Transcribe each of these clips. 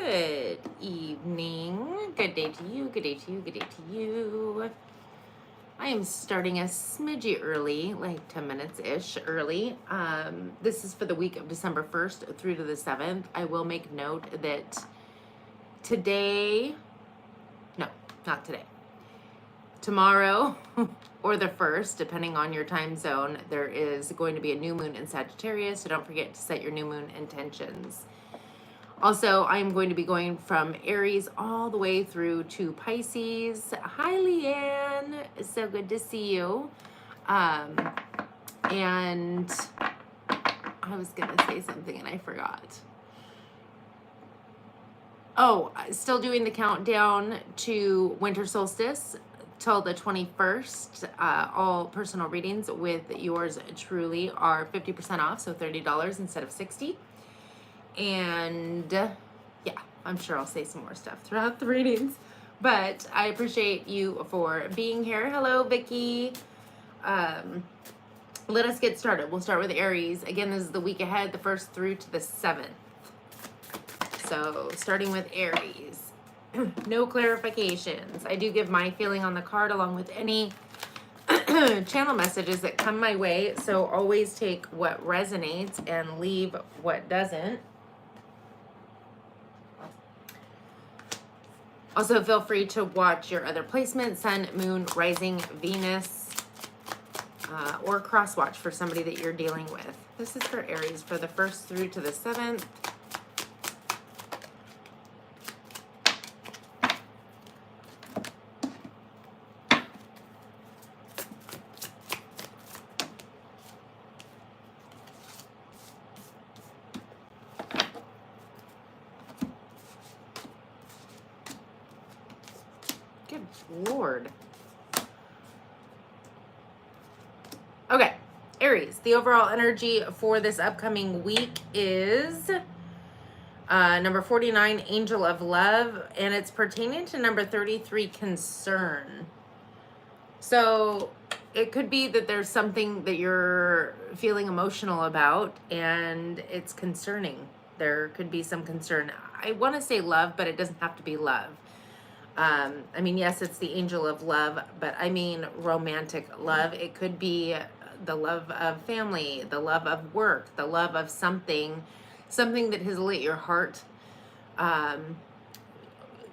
Good evening. Good day to you. Good day to you. Good day to you. I am starting a smidgy early, like 10 minutes-ish early. This is for the week of December 1st through to the 7th. I will make note that today, no, not today, tomorrow or the 1st, depending on your time zone, there is going to be a new moon in Sagittarius, so don't forget to set your new moon intentions. Also, I'm going to be going from Aries all the way through to Pisces. Hi, Leanne. It's so good to see you. And I was going to say something and I forgot. Oh, still doing the countdown to winter solstice till the 21st. All personal readings with yours truly are 50% off, so $30 instead of $60. And yeah, I'm sure I'll say some more stuff throughout the readings, but I appreciate you for being here. Hello, Vicky. Let us get started. We'll start with Aries. Again, this is the week ahead, the 1st through to the 7th. So starting with Aries, no clarifications. I do give my feeling on the card along with any channel messages that come my way. So always take what resonates and leave what doesn't. Also, feel free to watch your other placements, Sun, Moon, Rising, Venus, or cross-watch for somebody that you're dealing with. This is for Aries for the 1st through to the 7th. Good Lord. Okay, Aries, the overall energy for this upcoming week is number 49, Angel of Love, and it's pertaining to number 33, Concern. So it could be that there's something that you're feeling emotional about and it's concerning. There could be some concern. I want to say love, but it doesn't have to be love. I mean, yes, it's the angel of love, but I mean romantic love. It could be the love of family, the love of work, the love of something that has lit your heart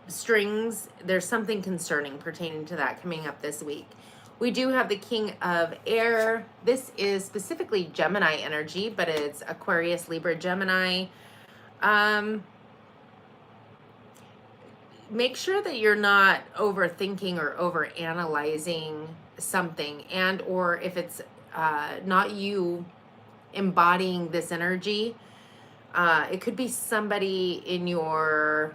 strings. There's something concerning pertaining to that coming up this week. We do have the King of Air. This is specifically Gemini energy, but it's Aquarius, Libra, Gemini. Make sure that you're not overthinking or overanalyzing something, and or if it's not you embodying this energy, it could be somebody in your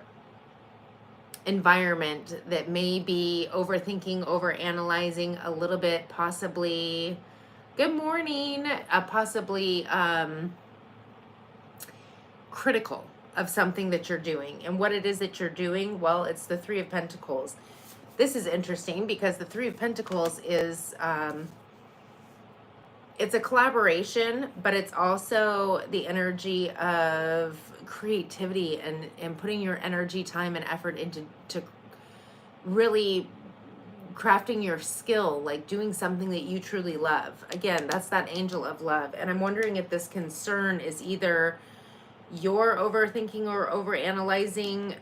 environment that may be overthinking, overanalyzing a little bit, possibly, good morning, possibly critical of something that you're doing. And what it is that you're doing, well, it's the Three of Pentacles. This is interesting because the Three of Pentacles is it's a collaboration, but it's also the energy of creativity and putting your energy, time, and effort into really crafting your skill, like doing something that you truly love. Again, that's that angel of love. And I'm wondering if this concern is either you're overthinking or overanalyzing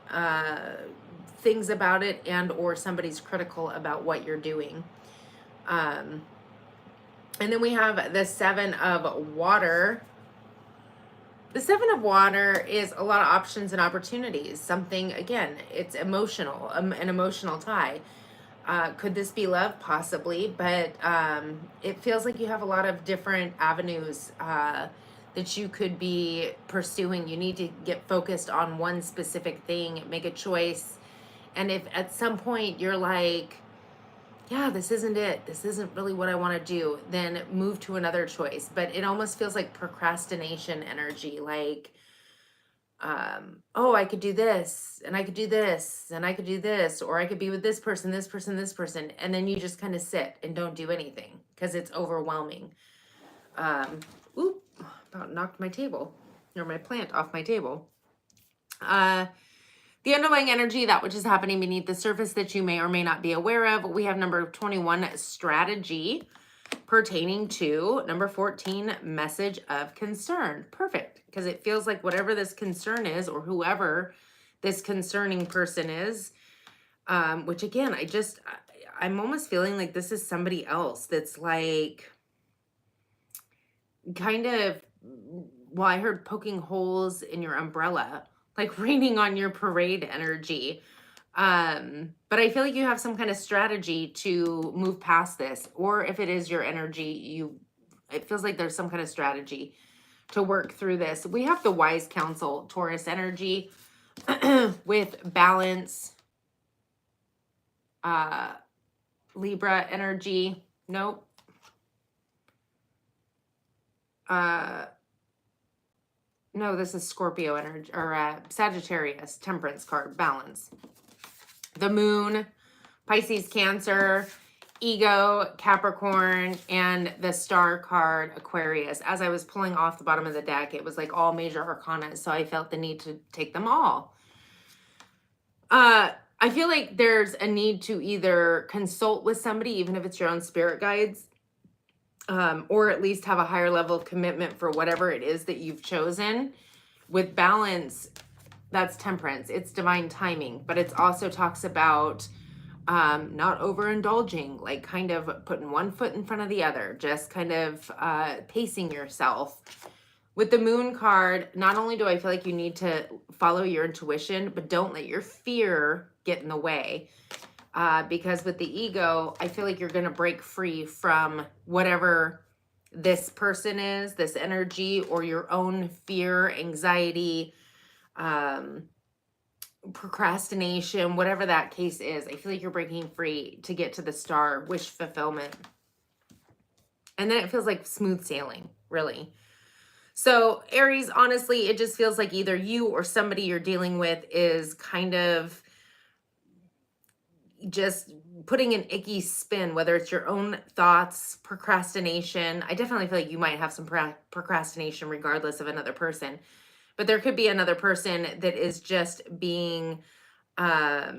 things about it, and or somebody's critical about what you're doing. And then we have the Seven of Water. The Seven of Water is a lot of options and opportunities. Something, again, it's emotional, an emotional tie. Could this be love? Possibly, but it feels like you have a lot of different avenues that you could be pursuing. You need to get focused on one specific thing, make a choice. And if at some point you're like, yeah, this isn't it, this isn't really what I want to do, then move to another choice. But it almost feels like procrastination energy, like, oh, I could do this, and I could do this, and I could do this, or I could be with this person, this person, this person, and then you just kind of sit and don't do anything because it's overwhelming. Oop, about knocked my table, or my plant off my table. The underlying energy, that which is happening beneath the surface that you may or may not be aware of. We have number 21, strategy, pertaining to number 14, message of concern. Perfect, because it feels like whatever this concern is, or whoever this concerning person is, which again, I'm almost feeling like this is somebody else that's like kind of, well, I heard poking holes in your umbrella, like raining on your parade energy. But I feel like you have some kind of strategy to move past this, or if it is your energy, it feels like there's some kind of strategy to work through this. We have the wise counsel, Taurus energy, with balance, Libra energy. Nope. No, this is Scorpio energy, or Sagittarius, temperance card, balance. The moon, Pisces, Cancer, ego, Capricorn, and the star card, Aquarius. As I was pulling off the bottom of the deck, it was like all major arcana, so I felt the need to take them all. I feel like there's a need to either consult with somebody, even if it's your own spirit guides, or at least have a higher level of commitment for whatever it is that you've chosen. With balance, that's temperance. It's divine timing, but it also talks about not overindulging, like kind of putting one foot in front of the other, just kind of pacing yourself. With the moon card, not only do I feel like you need to follow your intuition, but don't let your fear get in the way. Because with the ego, I feel like you're going to break free from whatever this person is, this energy, or your own fear, anxiety, procrastination, whatever that case is. I feel like you're breaking free to get to the star, wish fulfillment. And then it feels like smooth sailing, really. So Aries, honestly, it just feels like either you or somebody you're dealing with is kind of just putting an icky spin, whether it's your own thoughts, procrastination. I definitely feel like you might have some procrastination regardless of another person. But there could be another person that is just being a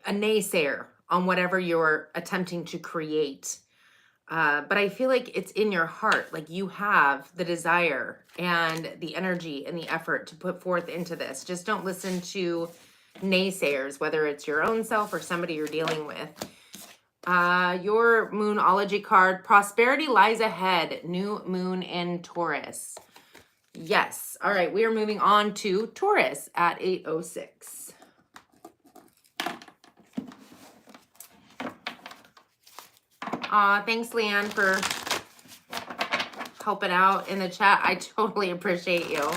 naysayer on whatever you're attempting to create. But I feel like it's in your heart, like you have the desire and the energy and the effort to put forth into this. Just don't listen to naysayers, whether it's your own self or somebody you're dealing with. Your Moonology card, prosperity lies ahead, new moon in Taurus. Yes. All right, we are moving on to Taurus at 8:06. Thanks, Leanne, for helping out in the chat. I totally appreciate you.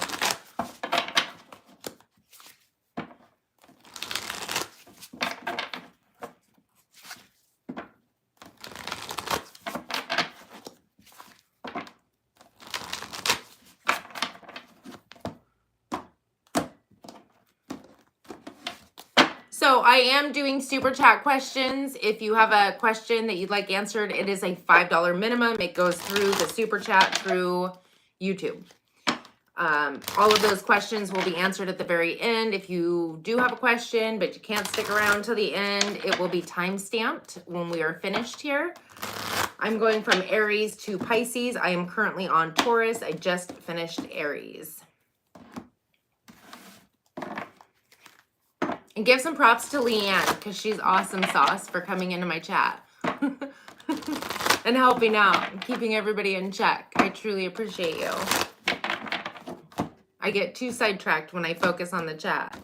So I am doing super chat questions. If you have a question that you'd like answered, it is a $5 minimum. It goes through the super chat through YouTube. All of those questions will be answered at the very end. If you do have a question, but you can't stick around till the end, it will be time-stamped when we are finished here. I'm going from Aries to Pisces. I am currently on Taurus. I just finished Aries. And give some props to Leanne, because she's awesome sauce for coming into my chat. And helping out and keeping everybody in check. I truly appreciate you. I get too sidetracked when I focus on the chat.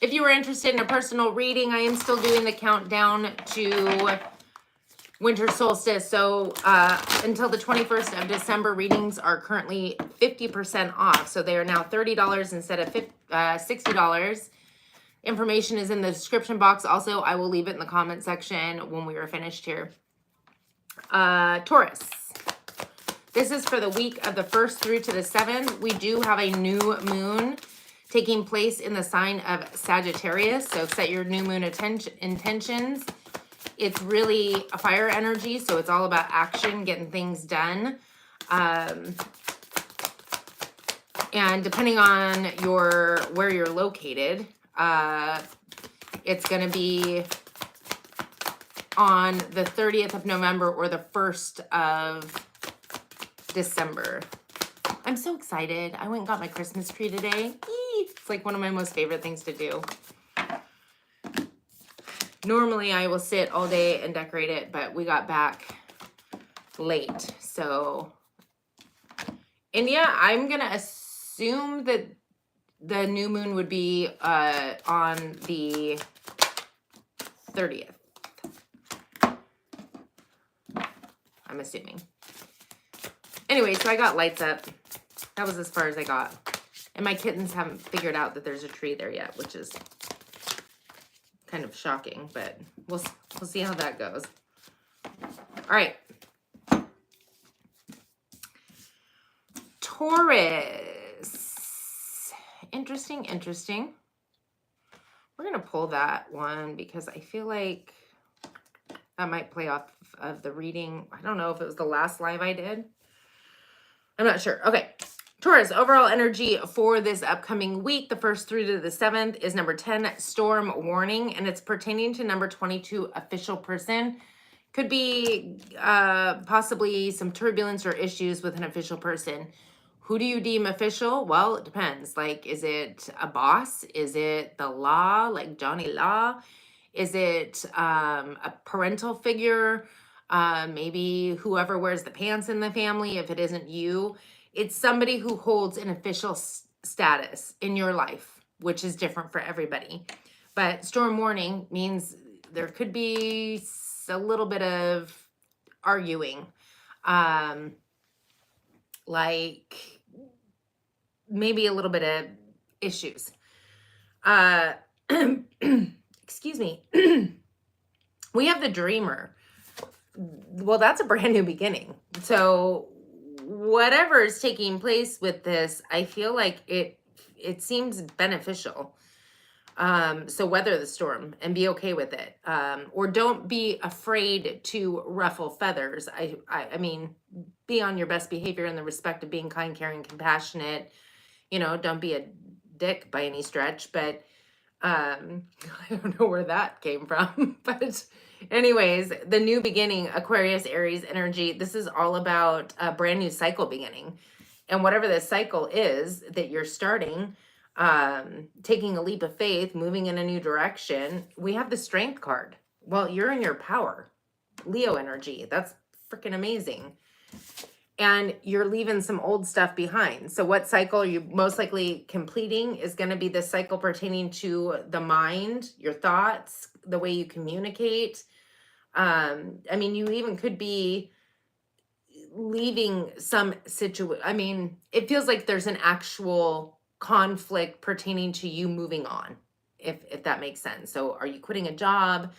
If you were interested in a personal reading, I am still doing the countdown to winter solstice. So until the 21st of December, readings are currently 50% off. So they are now $30 instead of $60. Information is in the description box. Also, I will leave it in the comment section when we are finished here. Taurus. This is for the week of the 1st through to the 7th. We do have a new moon taking place in the sign of Sagittarius. So set your new moon intentions. It's really a fire energy, so it's all about action, getting things done. And depending on where you're located, it's going to be on the 30th of November or the 1st of December. I'm so excited. I went and got my Christmas tree today. It's like one of my most favorite things to do. Normally I will sit all day and decorate it, but we got back late. So India, I'm going to assume that the new moon would be on the 30th. I'm assuming. Anyway, so I got lights up. That was as far as I got. And my kittens haven't figured out that there's a tree there yet, which is kind of shocking, but we'll see how that goes. All right. Taurus. Interesting, interesting. We're going to pull that one because I feel like that might play off of the reading. I don't know if it was the last live I did. I'm not sure. Okay. Taurus, overall energy for this upcoming week, the 1st through to the 7th, is number 10, storm warning, and it's pertaining to number 22, official person. Could be possibly some turbulence or issues with an official person. Who do you deem official? Well, it depends. Like, is it a boss? Is it the law, like Johnny Law? Is it a parental figure? Maybe whoever wears the pants in the family, if it isn't you. It's somebody who holds an official status in your life, which is different for everybody. But storm warning means there could be a little bit of arguing. Like maybe a little bit of issues. Excuse me. We have the dreamer. Well, that's a brand new beginning. So whatever is taking place with this, I feel like it seems beneficial. So weather the storm and be okay with it. Or don't be afraid to ruffle feathers. I mean, be on your best behavior in the respect of being kind, caring, compassionate. You know, don't be a dick by any stretch, but I don't know where that came from. But anyways, the new beginning, Aquarius, Aries energy, this is all about a brand new cycle beginning. And whatever this cycle is that you're starting, taking a leap of faith, moving in a new direction, we have the strength card. Well, you're in your power. Leo energy. That's freaking amazing. And you're leaving some old stuff behind. So what cycle are you most likely completing is going to be the cycle pertaining to the mind, your thoughts, the way you communicate. I mean, you even could be leaving some situation. I mean, it feels like there's an actual conflict pertaining to you moving on, if that makes sense. So are you quitting a job?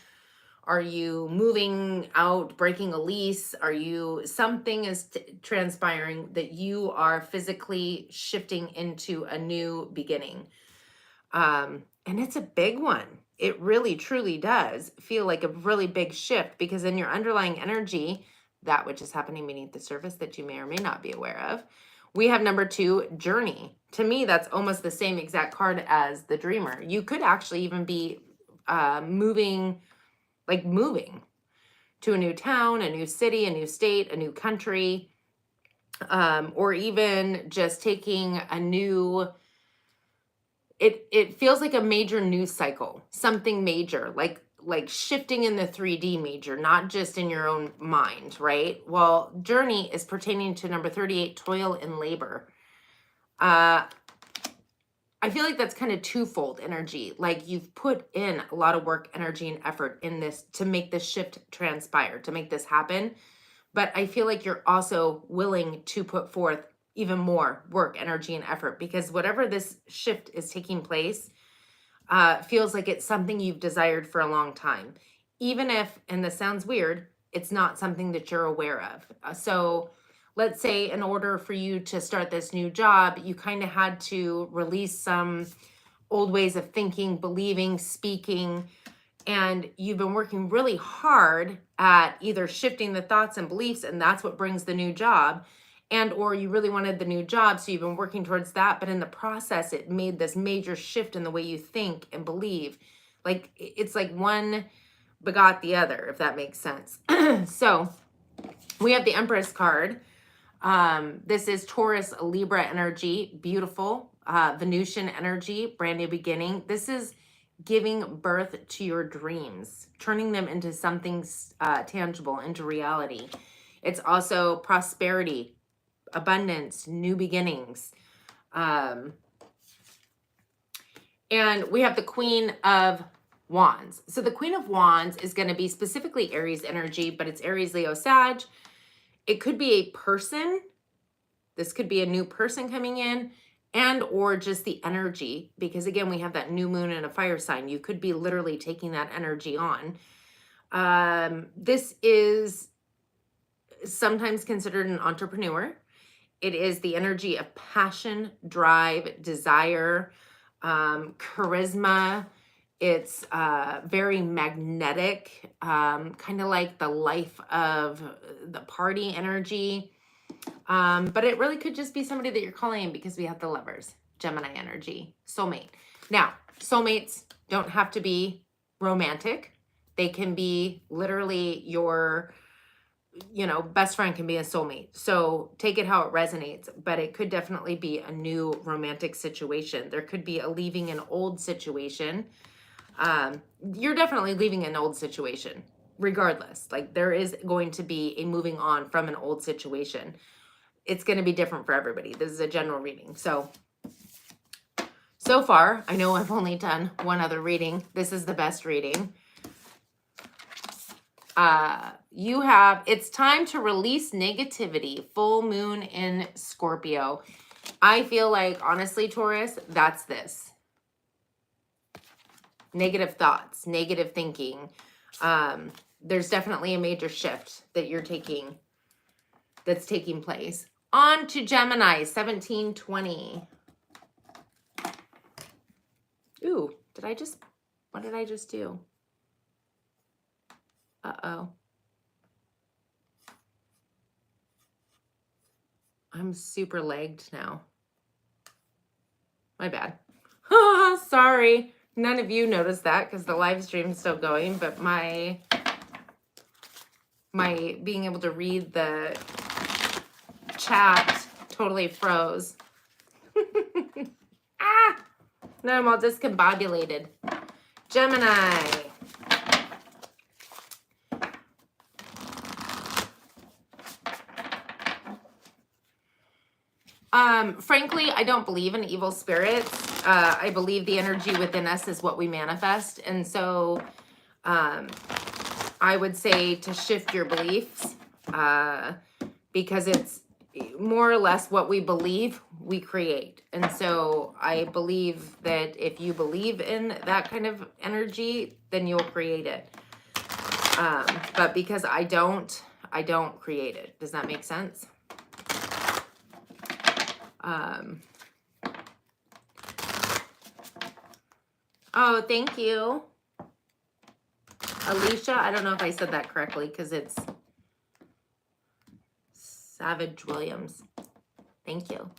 Are you moving out, breaking a lease? Are you, something is transpiring that you are physically shifting into a new beginning. And it's a big one. It really, truly does feel like a really big shift, because in your underlying energy, that which is happening beneath the surface that you may or may not be aware of, we have number 2, journey. To me, that's almost the same exact card as the dreamer. You could actually even be moving to a new town, a new city, a new state, a new country, or even just taking a new, it feels like a major news cycle, something major, like shifting in the 3D major, not just in your own mind, right? Well, journey is pertaining to number 38, toil and labor. I feel like that's kind of twofold energy. Like you've put in a lot of work, energy, and effort in this to make this shift transpire, to make this happen. But I feel like you're also willing to put forth even more work, energy, and effort, because whatever this shift is taking place feels like it's something you've desired for a long time. Even if, and this sounds weird, it's not something that you're aware of. So let's say in order for you to start this new job, you kind of had to release some old ways of thinking, believing, speaking, and you've been working really hard at either shifting the thoughts and beliefs, and that's what brings the new job. and or you really wanted the new job, so you've been working towards that, but in the process it made this major shift in the way you think and believe. Like it's like one begot the other, if that makes sense. So we have the Empress card. This is Taurus, Libra energy, beautiful, Venusian energy, brand new beginning. This is giving birth to your dreams, turning them into something tangible, into reality. It's also prosperity, abundance, new beginnings. And we have the Queen of Wands. So the Queen of Wands is going to be specifically Aries energy, but it's Aries, Leo, Sag. It could be a person. This could be a new person coming in, and or just the energy, because again, we have that new moon and a fire sign. You could be literally taking that energy on. This is sometimes considered an entrepreneur. It is the energy of passion, drive, desire, charisma. It's very magnetic, kind of like the life of the party energy. But it really could just be somebody that you're calling in, because we have the Lovers, Gemini energy, soulmate. Now, soulmates don't have to be romantic. They can be literally your, best friend can be a soulmate. So take it how it resonates, but it could definitely be a new romantic situation. There could be a leaving an old situation. You're definitely leaving an old situation regardless. Like there is going to be a moving on from an old situation. It's going to be different for everybody. This is a general reading. So far, I know I've only done one other reading. This is the best reading. You have, it's time to release negativity, full moon in Scorpio. I feel like, honestly, Taurus, that's this. Negative thoughts, negative thinking. There's definitely a major shift that you're taking, that's taking place. On to Gemini, 1720. Ooh, what did I just do? Uh-oh. I'm super lagged now. My bad. Sorry. None of you noticed that because the live stream is still going, but my being able to read the chat totally froze. Now I'm all discombobulated. Gemini. Frankly, I don't believe in evil spirits. I believe the energy within us is what we manifest. And so I would say to shift your beliefs because it's more or less what we believe, we create. And so I believe that if you believe in that kind of energy, then you'll create it. But because I don't create it. Does that make sense? Oh, thank you. Alicia, I don't know if I said that correctly because it's Savage Williams. Thank you.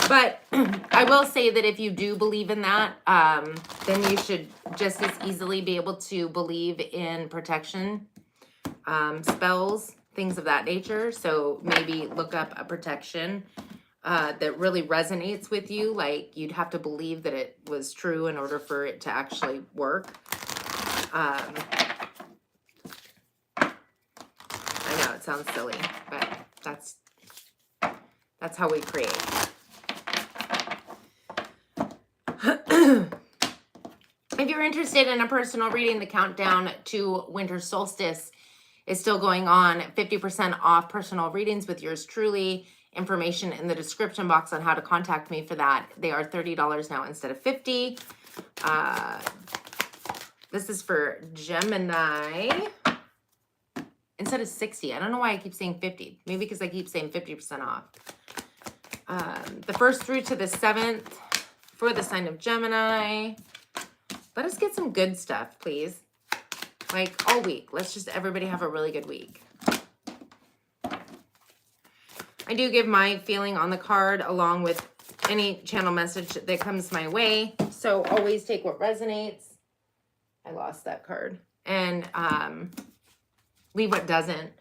But I will say that if you do believe in that, then you should just as easily be able to believe in protection, spells, things of that nature. So maybe look up a protection that really resonates with you. Like you'd have to believe that it was true in order for it to actually work. I know it sounds silly, but that's how we create. If you're interested in a personal reading, the countdown to winter solstice is still going on. 50% off personal readings with yours truly. Information in the description box on how to contact me for that. They are $30 now instead of $50. This is for Gemini instead of 60. I don't know why I keep saying 50. Maybe because I keep saying 50% off. The 1st through to the 7th for the sign of Gemini. Let us get some good stuff, please. Like all week. Let's just everybody have a really good week. I do give my feeling on the card along with any channel message that comes my way. So always take what resonates. I lost that card. And leave what doesn't.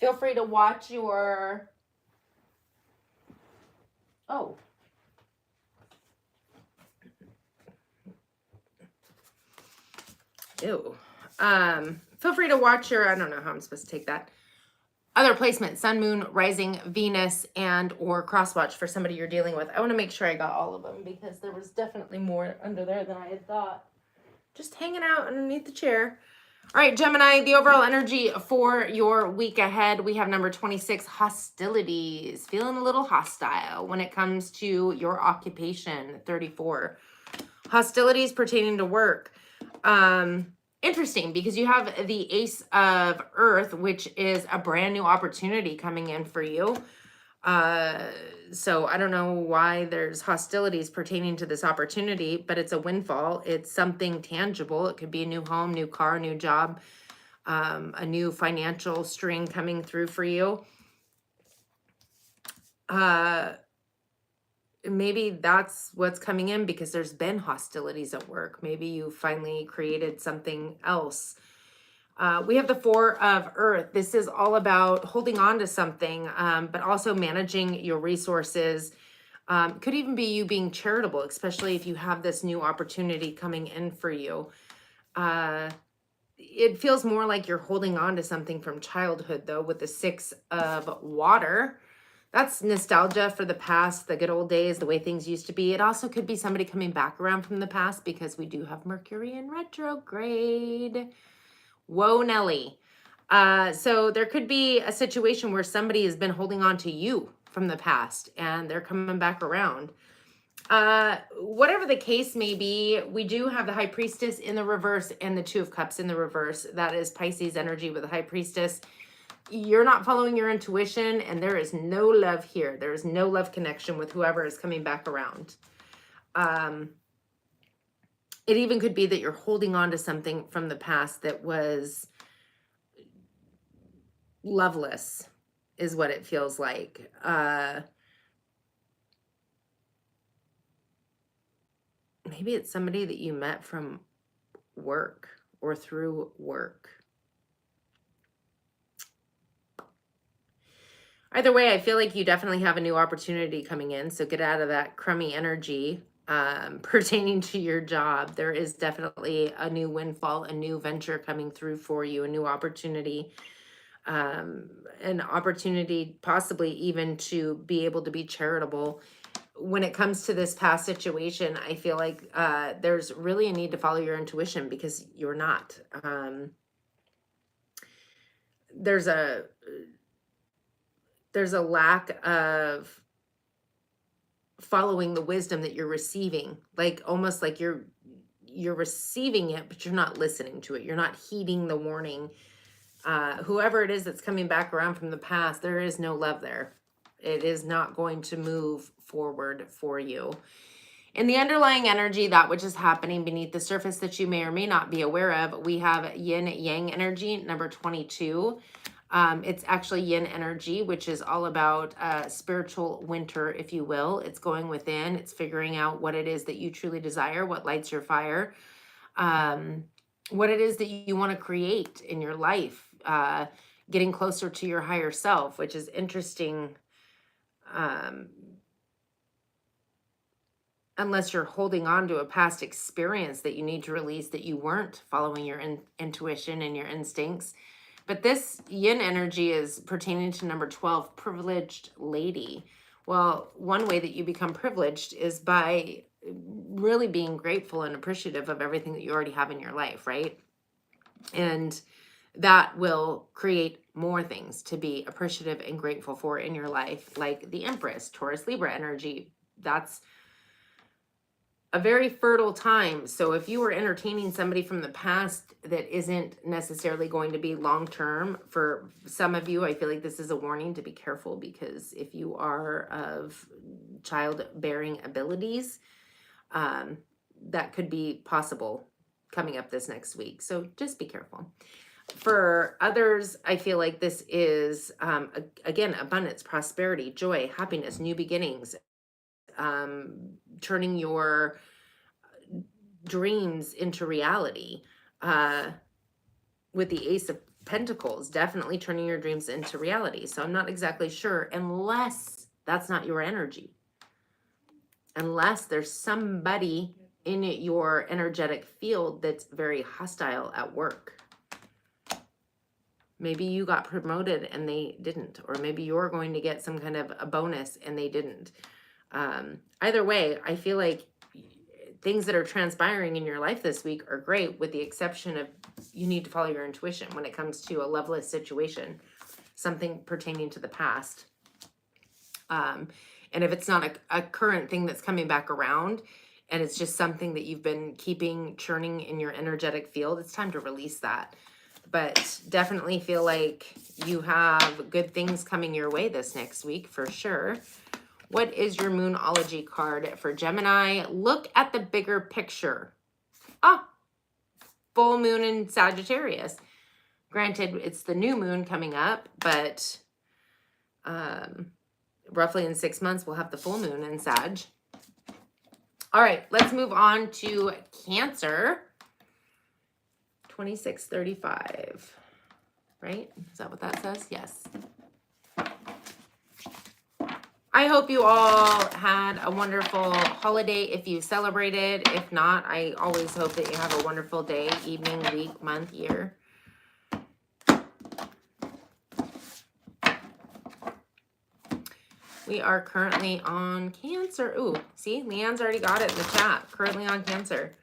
Feel free to watch your... Oh. Ew. Feel free to watch your... I don't know how I'm supposed to take that. Other placement, sun, moon, rising, Venus, and or cross watch for somebody you're dealing with. I want to make sure I got all of them because there was definitely more under there than I had thought. Just hanging out underneath the chair. All right, Gemini, the overall energy for your week ahead. We have number 26, hostilities. Feeling a little hostile when it comes to your occupation, 34. Hostilities pertaining to work. Interesting, because you have the Ace of Earth, which is a brand new opportunity coming in for you. So I don't know why there's hostilities pertaining to this opportunity, but it's a windfall. It's something tangible. It could be a new home, new car, new job, a new financial string coming through for you. Maybe that's what's coming in because there's been hostilities at work. Maybe you finally created something else. We have the Four of Earth. This is all about holding on to something, but also managing your resources. Could even be you being charitable, especially if you have this new opportunity coming in for you. It feels more like you're holding on to something from childhood, though, with the Six of Water. That's nostalgia for the past, the good old days, the way things used to be. It also could be somebody coming back around from the past because we do have Mercury in retrograde. Whoa, Nelly. So there could be a situation where somebody has been holding on to you from the past and they're coming back around. Whatever the case may be, we do have the High Priestess in the reverse and the Two of Cups in the reverse. That is Pisces energy with the High Priestess. You're not following your intuition, and there is no love here. There is no love connection with whoever is coming back around. It even could be that you're holding on to something from the past that was loveless, is what it feels like. Maybe it's somebody that you met from work or through work. Either way, I feel like you definitely have a new opportunity coming in. So get out of that crummy energy pertaining to your job. There is definitely a new windfall, a new venture coming through for you, a new opportunity, an opportunity possibly even to be able to be charitable. When it comes to this past situation, I feel like there's really a need to follow your intuition because you're not. There's a lack of following the wisdom that you're receiving, like almost like you're receiving it, but you're not listening to it. You're not heeding the warning. Whoever it is that's coming back around from the past, there is no love there. It is not going to move forward for you. In the underlying energy, that which is happening beneath the surface that you may or may not be aware of, we have yin yang energy, number 22. It's actually yin energy, which is all about spiritual winter, if you will. It's going within. It's figuring out what it is that you truly desire, what lights your fire, what it is that you want to create in your life, getting closer to your higher self, which is interesting. Unless you're holding on to a past experience that you need to release, that you weren't following your intuition and your instincts. But this yin energy is pertaining to number 12, privileged lady. Well, one way that you become privileged is by really being grateful and appreciative of everything that you already have in your life, right? And that will create more things to be appreciative and grateful for in your life, like the Empress, Taurus, Libra energy. That's a very fertile time. So if you are entertaining somebody from the past that isn't necessarily going to be long-term, for some of you, I feel like this is a warning to be careful, because if you are of childbearing abilities, that could be possible coming up this next week. So just be careful. For others, I feel like this is, again, abundance, prosperity, joy, happiness, new beginnings, turning your dreams into reality. With the Ace of Pentacles, definitely turning your dreams into reality. So I'm not exactly sure, unless that's not your energy. Unless there's somebody in your energetic field that's very hostile at work. Maybe you got promoted and they didn't, or maybe you're going to get some kind of a bonus and they didn't. Either way, I feel like things that are transpiring in your life this week are great, with the exception of you need to follow your intuition when it comes to a loveless situation, something pertaining to the past. And if it's not a current thing that's coming back around, and it's just something that you've been keeping churning in your energetic field, it's time to release that. But definitely feel like you have good things coming your way this next week for sure. What is your Moonology card for Gemini? Look at the bigger picture. Ah, full moon in Sagittarius. Granted, it's the new moon coming up, but roughly in 6 months, we'll have the full moon in Sag. All right, let's move on to Cancer. 2635, right? Is that what that says? Yes. I hope you all had a wonderful holiday if you celebrated. If not, I always hope that you have a wonderful day, evening, week, month, year. We are currently on Cancer. Ooh, see, Leanne's already got it in the chat. Currently on Cancer.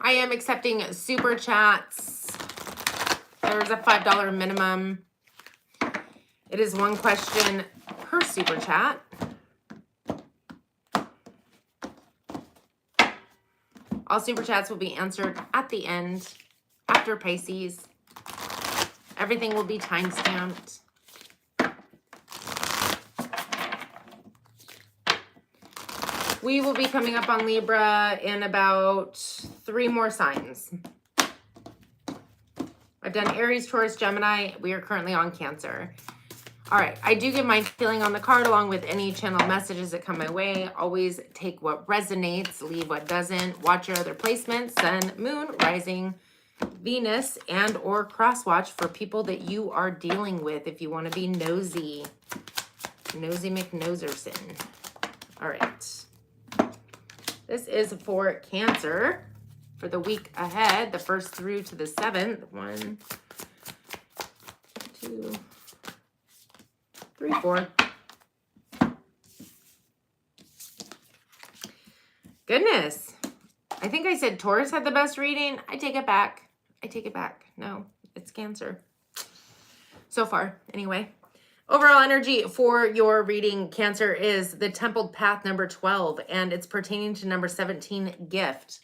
I am accepting super chats. There's a $5 minimum. It is one question per super chat. All super chats will be answered at the end, after Pisces. Everything will be time-stamped. We will be coming up on Libra in about 3 more signs. I've done Aries, Taurus, Gemini. We are currently on Cancer. All right, I do give my feeling on the card along with any channel messages that come my way. Always take what resonates, leave what doesn't. Watch your other placements, Sun, Moon, Rising, Venus, and or cross-watch for people that you are dealing with if you want to be nosy. Nosy McNoserson. All right. This is for Cancer for the week ahead, the 1st through to the 7th. 1, 2, 3, 4. Goodness. I think I said Taurus had the best reading. I take it back. I take it back. No, it's Cancer. So far, anyway. Overall energy for your reading, Cancer, is the Templed Path number 12, and it's pertaining to number 17, gift.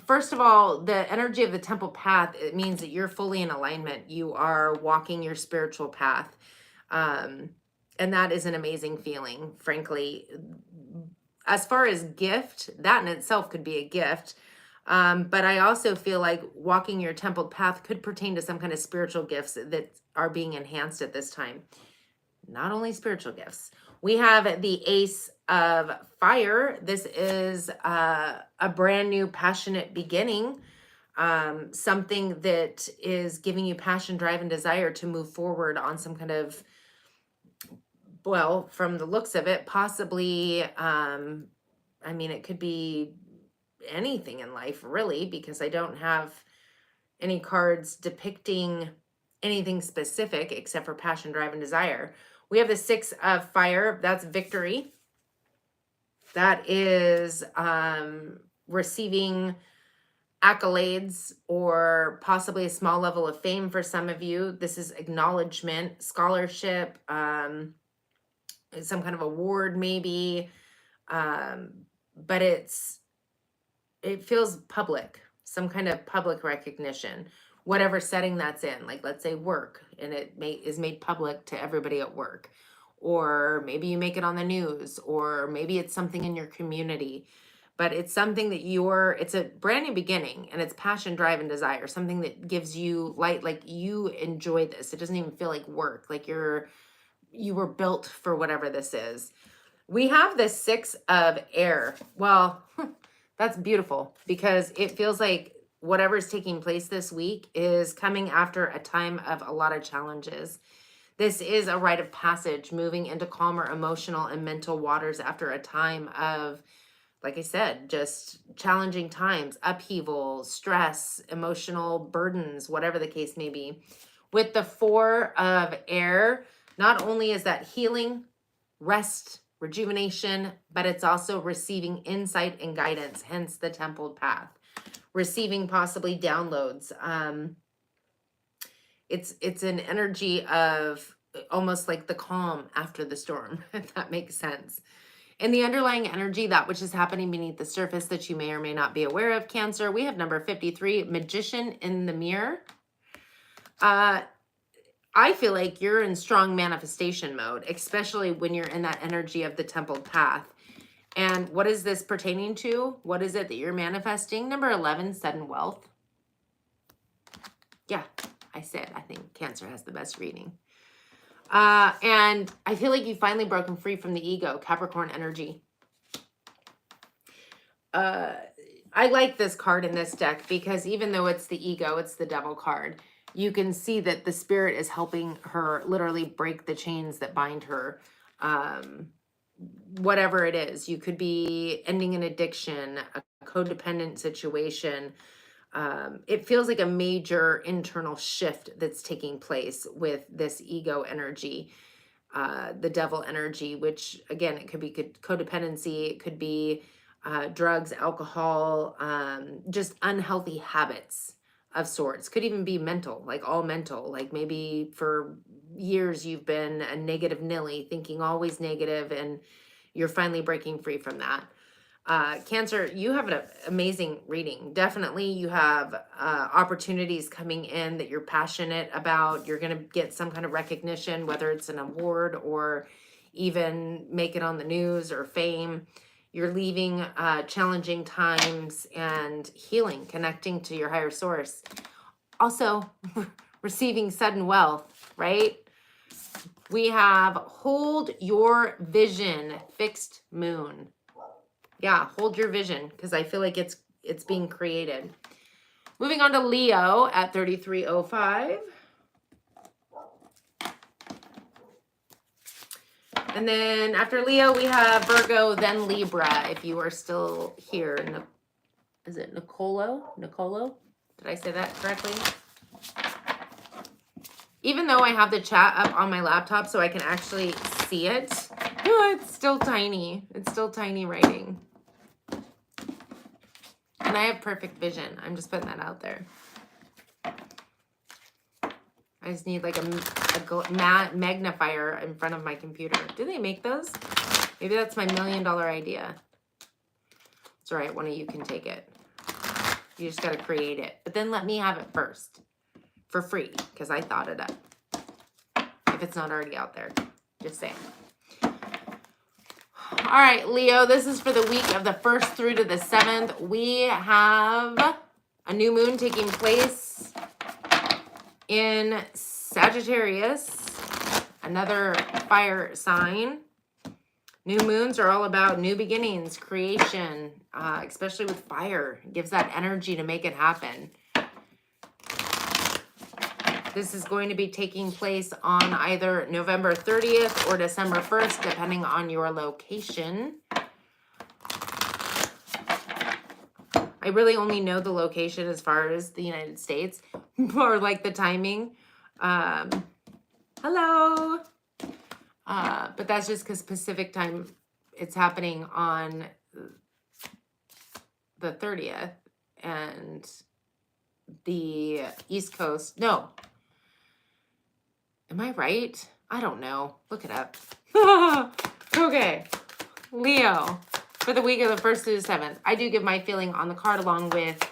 First of all, the energy of the Templed Path, it means that you're fully in alignment. You are walking your spiritual path. And that is an amazing feeling, frankly. As far as gift, that in itself could be a gift. But I also feel like walking your templed path could pertain to some kind of spiritual gifts that are being enhanced at this time. Not only spiritual gifts. We have the Ace of Fire. This is a brand new passionate beginning. Something that is giving you passion, drive, and desire to move forward on some kind of, well, from the looks of it, possibly, I mean, it could be anything in life, really, because I don't have any cards depicting anything specific except for passion, drive, and desire. We have the 6 of Fire. That's victory. That is receiving accolades or possibly a small level of fame for some of you. This is acknowledgement, scholarship, some kind of award maybe, but it feels public. some kind of public recognition, whatever setting that's in. Like, let's say work, and is made public to everybody at work. Or maybe you make it on the news, or maybe it's something in your community. But it's something that it's a brand new beginning, and it's passion, drive, and desire. Something that gives you light, like you enjoy this. It doesn't even feel like work, like you were built for whatever this is. We have the 6 of air. Well, that's beautiful, because it feels like whatever's taking place this week is coming after a time of a lot of challenges. This is a rite of passage, moving into calmer emotional and mental waters after a time of, like I said, just challenging times, upheaval, stress, emotional burdens, whatever the case may be. With the 4 of air, not only is that healing, rest, rejuvenation, but it's also receiving insight and guidance, hence the templed path. Receiving possibly downloads. It's an energy of almost like the calm after the storm, if that makes sense. And the underlying energy, that which is happening beneath the surface that you may or may not be aware of, Cancer, we have number 53, Magician in the mirror. I feel like you're in strong manifestation mode, especially when you're in that energy of the templed path. And what is this pertaining to? What is it that you're manifesting? Number 11, sudden wealth. Yeah, I said, I think Cancer has the best reading. And I feel like you've finally broken free from the ego, Capricorn energy. I like this card in this deck because even though it's the ego, it's the devil card. You can see that the spirit is helping her literally break the chains that bind her. Whatever it is, you could be ending an addiction, a codependent situation. It feels like a major internal shift that's taking place with this ego energy, the devil energy, which again, it could be codependency, it could be drugs, alcohol, just unhealthy habits of sorts. Could even be mental, like all mental, like maybe for years you've been a negative Nelly, thinking always negative, and you're finally breaking free from that. Cancer, you have an amazing reading. Definitely you have opportunities coming in that you're passionate about. You're going to get some kind of recognition, whether it's an award or even make it on the news or fame. You're leaving challenging times and healing, connecting to your higher source. Also, receiving sudden wealth, right? We have hold your vision, fixed moon. Yeah, hold your vision, because I feel like it's being created. Moving on to Leo at 3305. And then after Leo, we have Virgo, then Libra, if you are still here. Is it Nicolo? Did I say that correctly? Even though I have the chat up on my laptop so I can actually see it, it's still tiny. It's still tiny writing. And I have perfect vision. I'm just putting that out there. I just need like a magnifier in front of my computer. Do they make those? Maybe that's my $1 million idea. It's all right. One of you can take it. You just got to create it. But then let me have it first for free, because I thought it up. If it's not already out there. Just saying. All right, Leo, this is for the week of the 1st through to the 7th. We have a new moon taking place in Sagittarius, another fire sign. New moons are all about new beginnings, creation, especially with fire. It gives that energy to make it happen. This is going to be taking place on either November 30th or December 1st, depending on your location. I really only know the location as far as the United States, or like the timing. Hello. But that's just because Pacific time, it's happening on the 30th, and the East Coast, no. Am I right? I don't know. Look it up. Okay. Leo, for the week of the 1st through the 7th. I do give my feeling on the card along with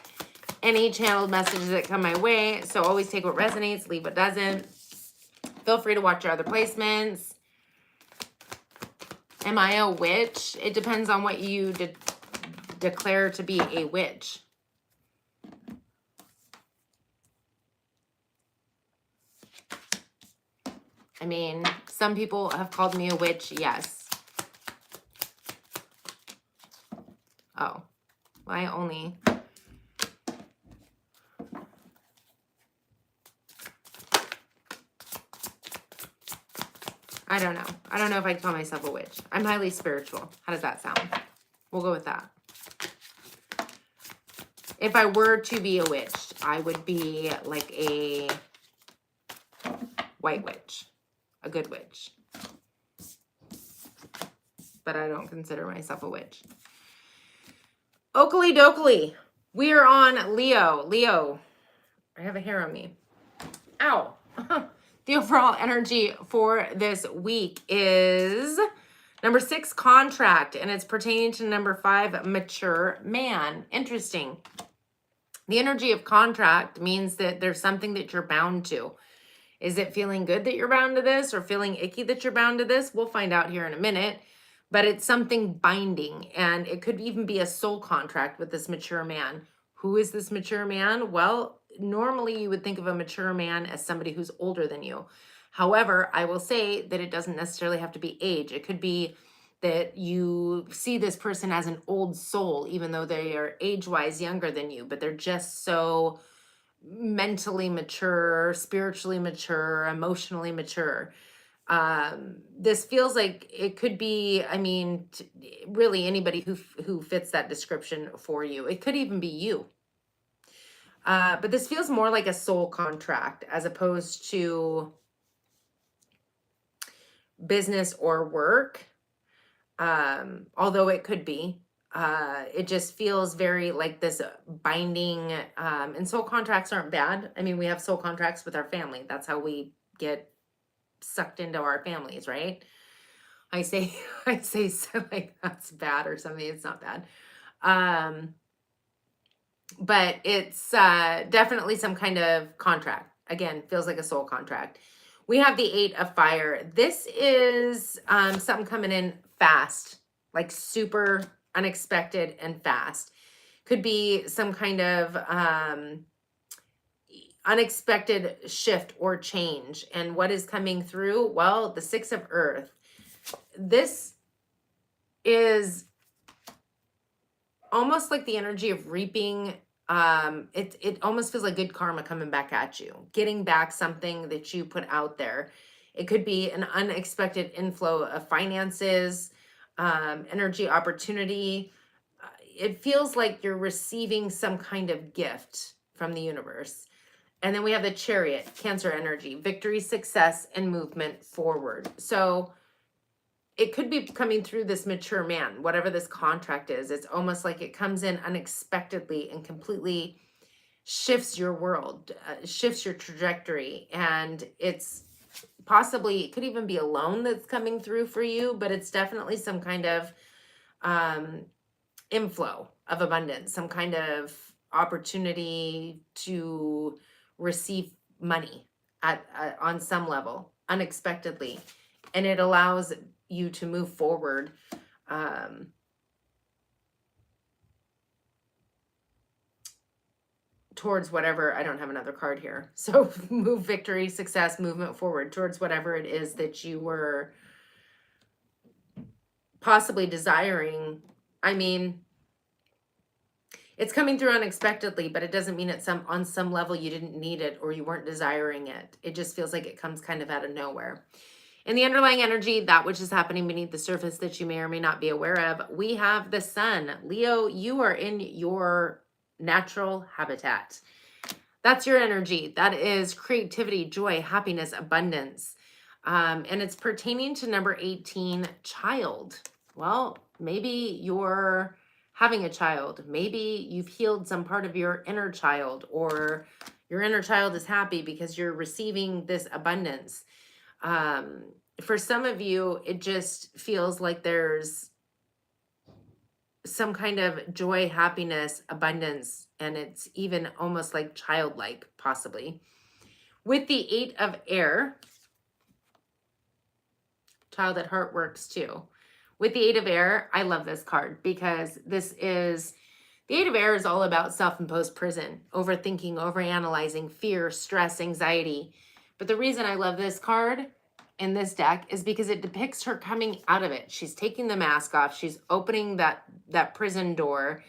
any channeled messages that come my way. So always take what resonates, leave what doesn't. Feel free to watch your other placements. Am I a witch? It depends on what you declare to be a witch. I mean, some people have called me a witch, yes. Oh, I only... I don't know. I don't know if I'd call myself a witch. I'm highly spiritual. How does that sound? We'll go with that. If I were to be a witch, I would be like a white witch. A good witch. But I don't consider myself a witch. Oakley dokley. We are on Leo. Leo. I have a hair on me. Ow. The overall energy for this week is number 6, contract, and it's pertaining to number 5, mature man. Interesting. The energy of contract means that there's something that you're bound to. Is it feeling good that you're bound to this or feeling icky that you're bound to this? We'll find out here in a minute. But it's something binding, and it could even be a soul contract with this mature man. Who is this mature man? Well, normally you would think of a mature man as somebody who's older than you. However, I will say that it doesn't necessarily have to be age. It could be that you see this person as an old soul, even though they are age-wise younger than you, but they're just so mentally mature, spiritually mature, emotionally mature. This feels like it could be, I mean, really anybody who fits that description for you. It could even be you. But this feels more like a soul contract as opposed to business or work. Although it could be. It just feels very like this binding, and soul contracts aren't bad. I mean, we have soul contracts with our family. That's how we get sucked into our families, right? I say so like that's bad or something. It's not bad. But it's definitely some kind of contract. Again, feels like a soul contract. We have the 8 of fire. This is something coming in fast, like super unexpected and fast. Could be some kind of unexpected shift or change. And what is coming through? Well, the 6 of earth. This is almost like the energy of reaping. It almost feels like good karma coming back at you, getting back something that you put out there. It could be an unexpected inflow of finances, energy, opportunity. It feels like you're receiving some kind of gift from the universe. And then we have the Chariot, Cancer energy, victory, success, and movement forward. So it could be coming through this mature man, whatever this contract is. It's almost like it comes in unexpectedly and completely shifts your world, shifts your trajectory. And it's possibly, it could even be a loan that's coming through for you, but it's definitely some kind of inflow of abundance, some kind of opportunity to receive money on some level unexpectedly, and it allows you to move forward towards whatever. I don't have another card here, so move, victory, success, movement forward towards whatever it is that you were possibly desiring. I mean, it's coming through unexpectedly, but it doesn't mean it's on some level you didn't need it or you weren't desiring it. It just feels like it comes kind of out of nowhere. In the underlying energy, that which is happening beneath the surface that you may or may not be aware of, we have the sun. Leo, you are in your natural habitat. That's your energy. That is creativity, joy, happiness, abundance. And it's pertaining to number 18, child. Well, maybe you're having a child. Maybe you've healed some part of your inner child, or your inner child is happy because you're receiving this abundance. For some of you, it just feels like there's some kind of joy, happiness, abundance, and it's even almost like childlike, possibly. With the 8 of Air, Child at Heart works too. With the 8 of Air, I love this card because this is, the 8 of Air is all about self-imposed prison, overthinking, overanalyzing, fear, stress, anxiety. But the reason I love this card in this deck is because it depicts her coming out of it. She's taking the mask off. She's opening that prison door.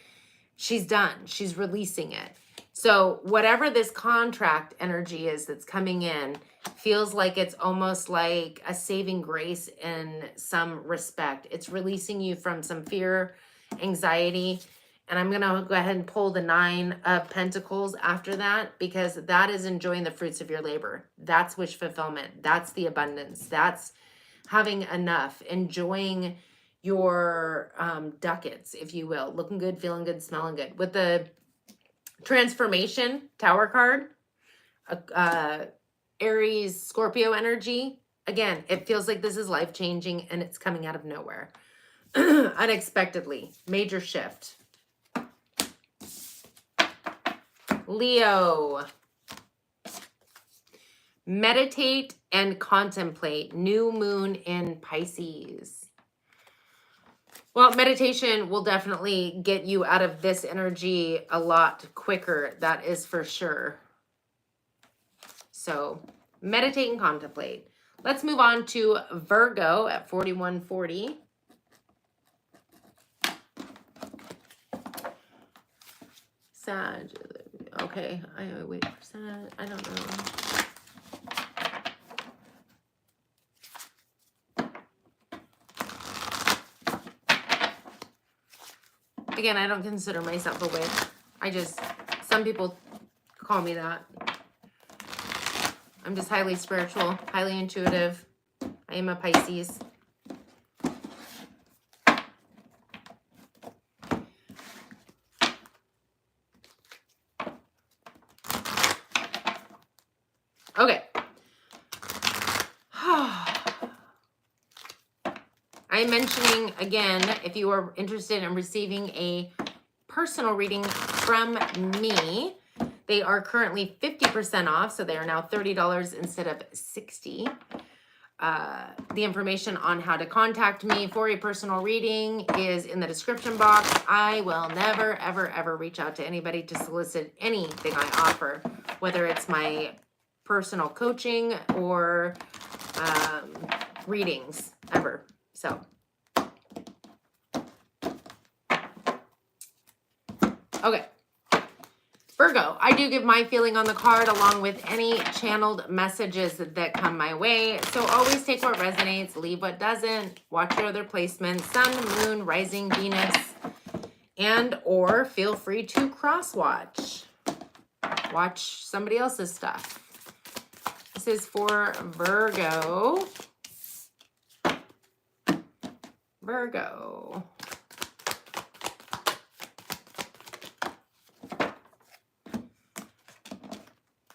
She's done. She's releasing it. So whatever this contract energy is that's coming in feels like it's almost like a saving grace in some respect. It's releasing you from some fear, anxiety. And I'm going to go ahead and pull the 9 of Pentacles after that, because that is enjoying the fruits of your labor. That's wish fulfillment. That's the abundance. That's having enough, enjoying your ducats, if you will, looking good, feeling good, smelling good. With the transformation Tower card, Aries, Scorpio energy, again, it feels like this is life-changing and it's coming out of nowhere. Unexpectedly, major shift. Leo, meditate and contemplate. New moon in Pisces. Well, meditation will definitely get you out of this energy a lot quicker. That is for sure. So meditate and contemplate. Let's move on to Virgo at 4140. Sag. Okay, I wait for Sag. I don't know. Again, I don't consider myself a witch. Some people call me that. I'm just highly spiritual, highly intuitive. I am a Pisces. Okay. I'm mentioning again, if you are interested in receiving a personal reading from me, they are currently 50% off, so they are now $30 instead of $60. The information on how to contact me for a personal reading is in the description box. I will never, ever, ever reach out to anybody to solicit anything I offer, whether it's my personal coaching or readings, ever. So, okay. Virgo, I do give my feeling on the card along with any channeled messages that come my way. So always take what resonates, leave what doesn't. Watch your other placements, Sun, Moon, Rising, Venus, and or feel free to cross-watch. Watch somebody else's stuff. This is for Virgo. Virgo.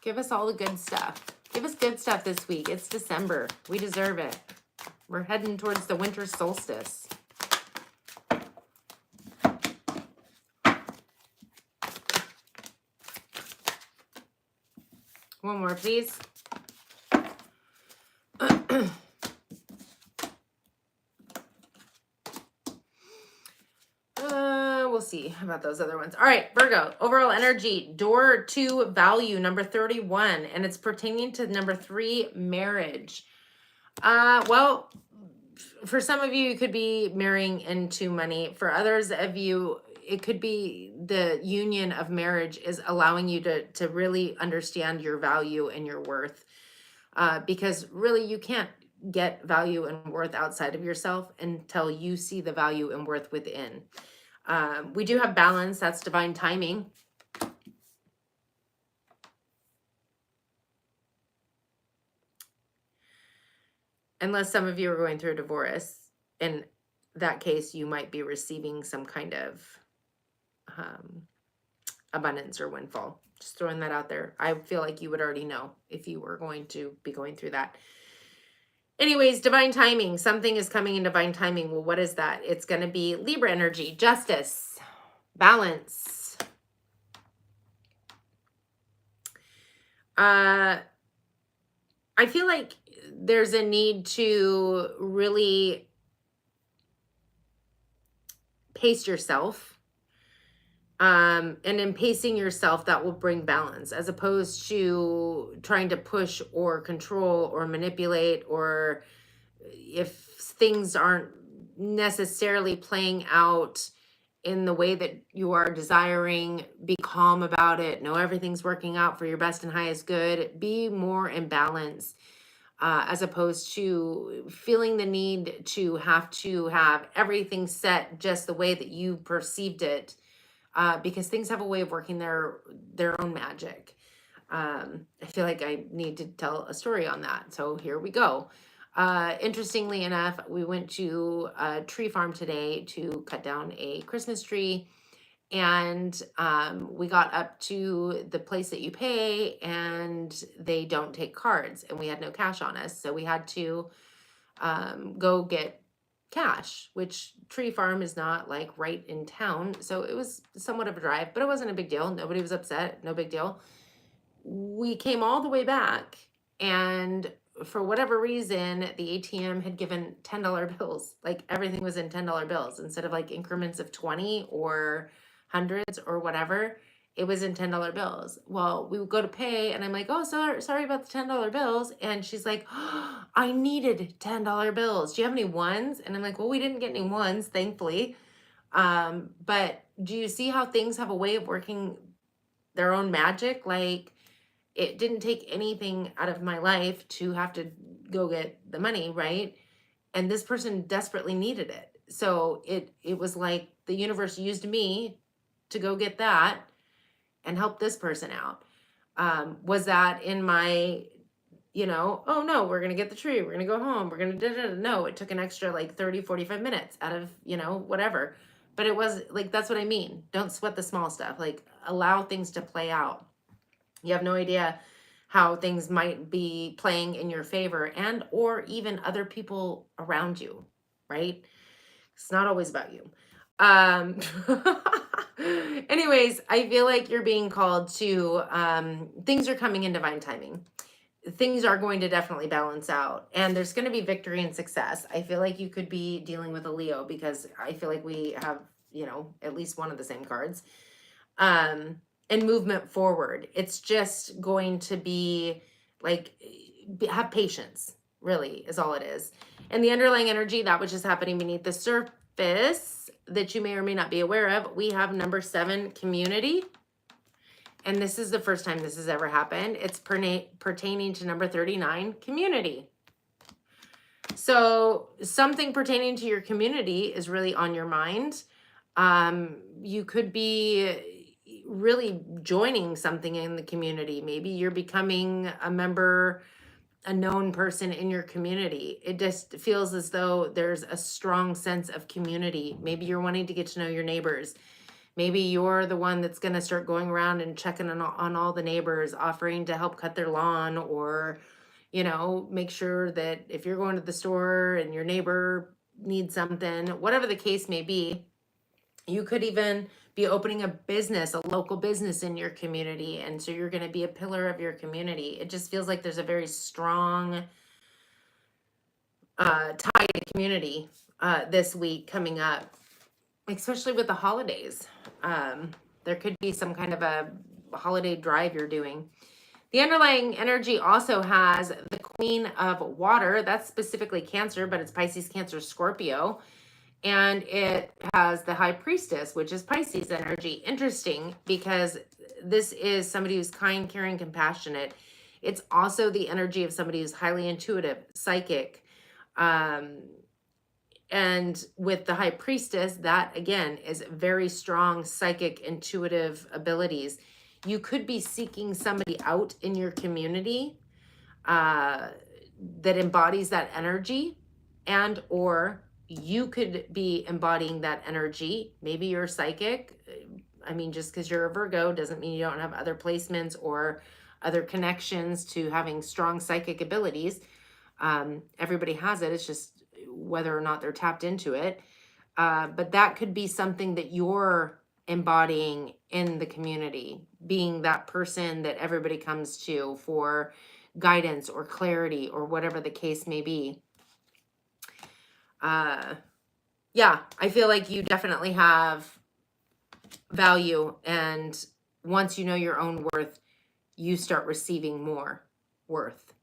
Give us all the good stuff. Give us good stuff this week. It's December. We deserve it. We're heading towards the winter solstice. One more, please. We'll see about those other ones. All right, Virgo, overall energy, door to value, number 31, and it's pertaining to number 3, marriage. Well, for some of you, it could be marrying into money. For others of you, it could be the union of marriage is allowing you to really understand your value and your worth. Because really, you can't get value and worth outside of yourself until you see the value and worth within. We do have balance. That's divine timing. Unless some of you are going through a divorce. In that case, you might be receiving some kind of abundance or windfall. Just throwing that out there. I feel like you would already know if you were going to be going through that. Anyways, divine timing. Something is coming in divine timing. Well, what is that? It's going to be Libra energy, justice, balance. I feel like there's a need to really pace yourself. And in pacing yourself, that will bring balance as opposed to trying to push or control or manipulate, or if things aren't necessarily playing out in the way that you are desiring, be calm about it. Know everything's working out for your best and highest good. Be more in balance, as opposed to feeling the need to have everything set just the way that you perceived it, because things have a way of working their own magic. I feel like I need to tell a story on that. So here we go. Interestingly enough, we went to a tree farm today to cut down a Christmas tree. And we got up to the place that you pay, and they don't take cards, and we had no cash on us. So we had to go get cash, which tree farm is not like right in town. So it was somewhat of a drive, but it wasn't a big deal. Nobody was upset. No big deal. We came all the way back, and for whatever reason, the ATM had given $10 bills. Like everything was in $10 bills instead of like increments of 20 or hundreds or whatever. It was in $10 bills. Well, we would go to pay, and I'm like, oh, sorry about the $10 bills. And she's like, oh, I needed $10 bills. Do you have any ones? And I'm like, well, we didn't get any ones, thankfully. But do you see how things have a way of working their own magic? Like, it didn't take anything out of my life to have to go get the money, right? And this person desperately needed it. So it was like the universe used me to go get that and help this person out. Was that in my, oh no, we're going to get the tree, we're going to go home, we're going to, no, it took an extra like 30, 45 minutes out of, whatever. But it was like, that's what I mean. Don't sweat the small stuff. Like, allow things to play out. You have no idea how things might be playing in your favor, and or even other people around you, right? It's not always about you. Anyways, I feel like you're being called to, things are coming in divine timing. Things are going to definitely balance out, and there's going to be victory and success. I feel like you could be dealing with a Leo, because I feel like we have, at least one of the same cards. And movement forward. It's just going to be like, have patience, really, is all it is. And the underlying energy, that which is happening beneath the surface that you may or may not be aware of, we have number 7, community. And this is the first time this has ever happened. It's pertaining to number 39, community. So something pertaining to your community is really on your mind. You could be really joining something in the community. Maybe you're becoming a member, a known person in your community. It just feels as though there's a strong sense of community. Maybe you're wanting to get to know your neighbors. Maybe you're the one that's going to start going around and checking on all the neighbors, offering to help cut their lawn, or, make sure that if you're going to the store and your neighbor needs something, whatever the case may be. You could even be opening a business, a local business in your community. And so you're going to be a pillar of your community. It just feels like there's a very strong tie to community this week coming up, especially with the holidays. There could be some kind of a holiday drive you're doing. The underlying energy also has the Queen of Water. That's specifically Cancer, but it's Pisces, Cancer, Scorpio. And it has the High Priestess, which is Pisces energy. Interesting, because this is somebody who's kind, caring, compassionate. It's also the energy of somebody who's highly intuitive, psychic. And with the High Priestess, that again is very strong psychic, intuitive abilities. You could be seeking somebody out in your community that embodies that energy, and or you could be embodying that energy. Maybe you're psychic. I mean, just because you're a Virgo doesn't mean you don't have other placements or other connections to having strong psychic abilities. Everybody has it. It's just whether or not they're tapped into it. But that could be something that you're embodying in the community, being that person that everybody comes to for guidance or clarity or whatever the case may be. Yeah, I feel like you definitely have value, and once you know your own worth, you start receiving more worth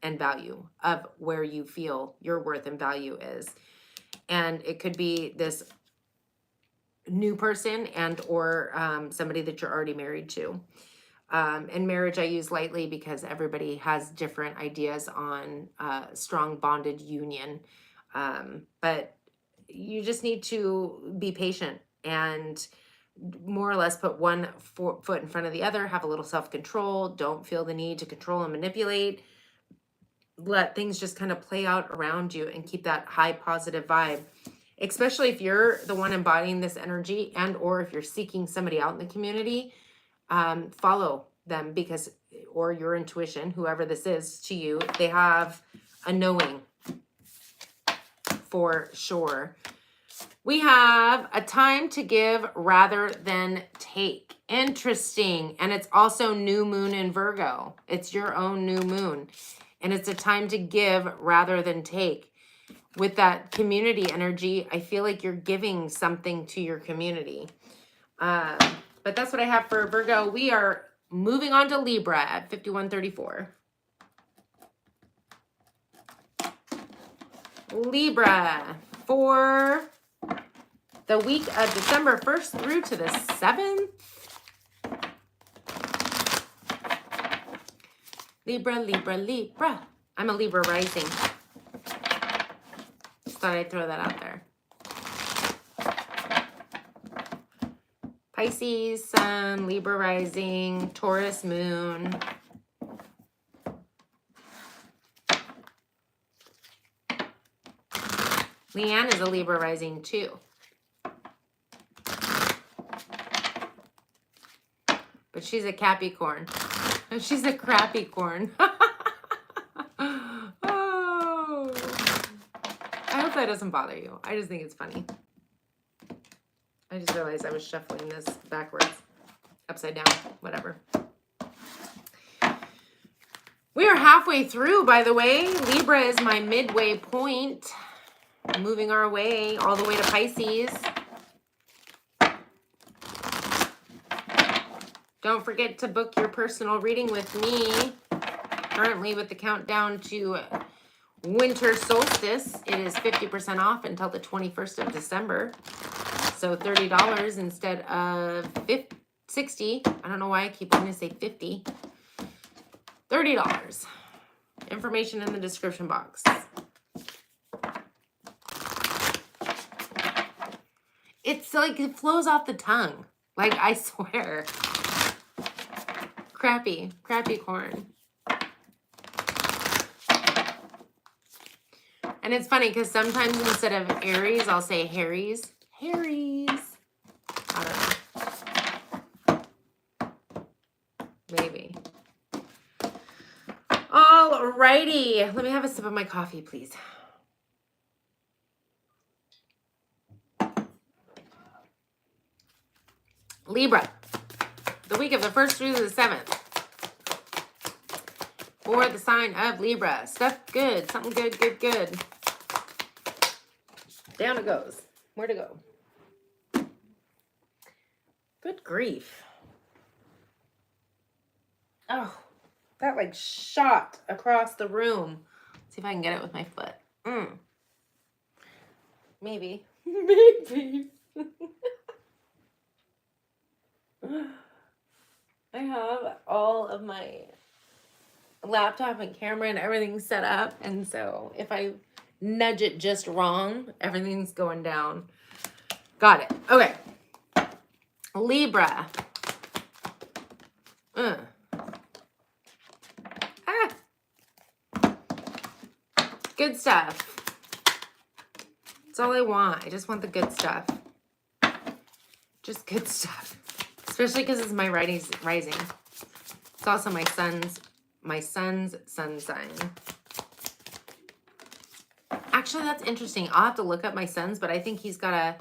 and value of where you feel your worth and value is. And it could be this new person and or somebody that you're already married to. And marriage I use lightly because everybody has different ideas on strong bonded union. But you just need to be patient and more or less put one foot in front of the other, have a little self-control, don't feel the need to control and manipulate. Let things just kind of play out around you and keep that high positive vibe, especially if you're the one embodying this energy and or if you're seeking somebody out in the community. Follow them because, or your intuition, whoever this is to you, they have a knowing for sure. We have a time to give rather than take. Interesting. And it's also new moon in Virgo. It's your own new moon. And it's a time to give rather than take. With that community energy, I feel like you're giving something to your community. But that's what I have for Virgo. We are moving on to Libra at 5134. Libra for the week of December 1st through to the 7th. Libra, Libra, Libra. I'm a Libra rising. Just thought I'd throw that out there. Pisces, Sun, Libra rising, Taurus moon. Leanne is a Libra rising too. But she's a Capricorn. She's a crappy corn. Oh. I hope that doesn't bother you. I just think it's funny. I just realized I was shuffling this backwards, upside down, whatever. We are halfway through, by the way. Libra is my midway point. Moving our way all the way to Pisces. Don't forget to book your personal reading with me. Currently with the countdown to winter solstice, it is 50% off until the 21st of December. So $30 instead of $60. I don't know why I keep wanting to say 50. $30. Information in the description box. It's like it flows off the tongue. Like, I swear. Crappy corn. And it's funny because sometimes instead of Aries, I'll say Harry's. Harry's. I don't know. Maybe. Alrighty. Let me have a sip of my coffee, please. Libra. The week of the 1st through the 7th. For the sign of Libra. Stuff good. Something good, good, good. Down it goes. Where'd it go? Good grief. Oh, that like shot across the room. Let's see if I can get it with my foot. Maybe. Maybe. I have all of my laptop and camera and everything set up, and so if I nudge it just wrong, everything's going down. Got it. Okay. Libra. Good stuff. That's all I want. I just want the good stuff. Just good stuff. Especially because it's my rising. It's also my son's sun sign. Actually, that's interesting. I'll have to look up my son's, but I think he's got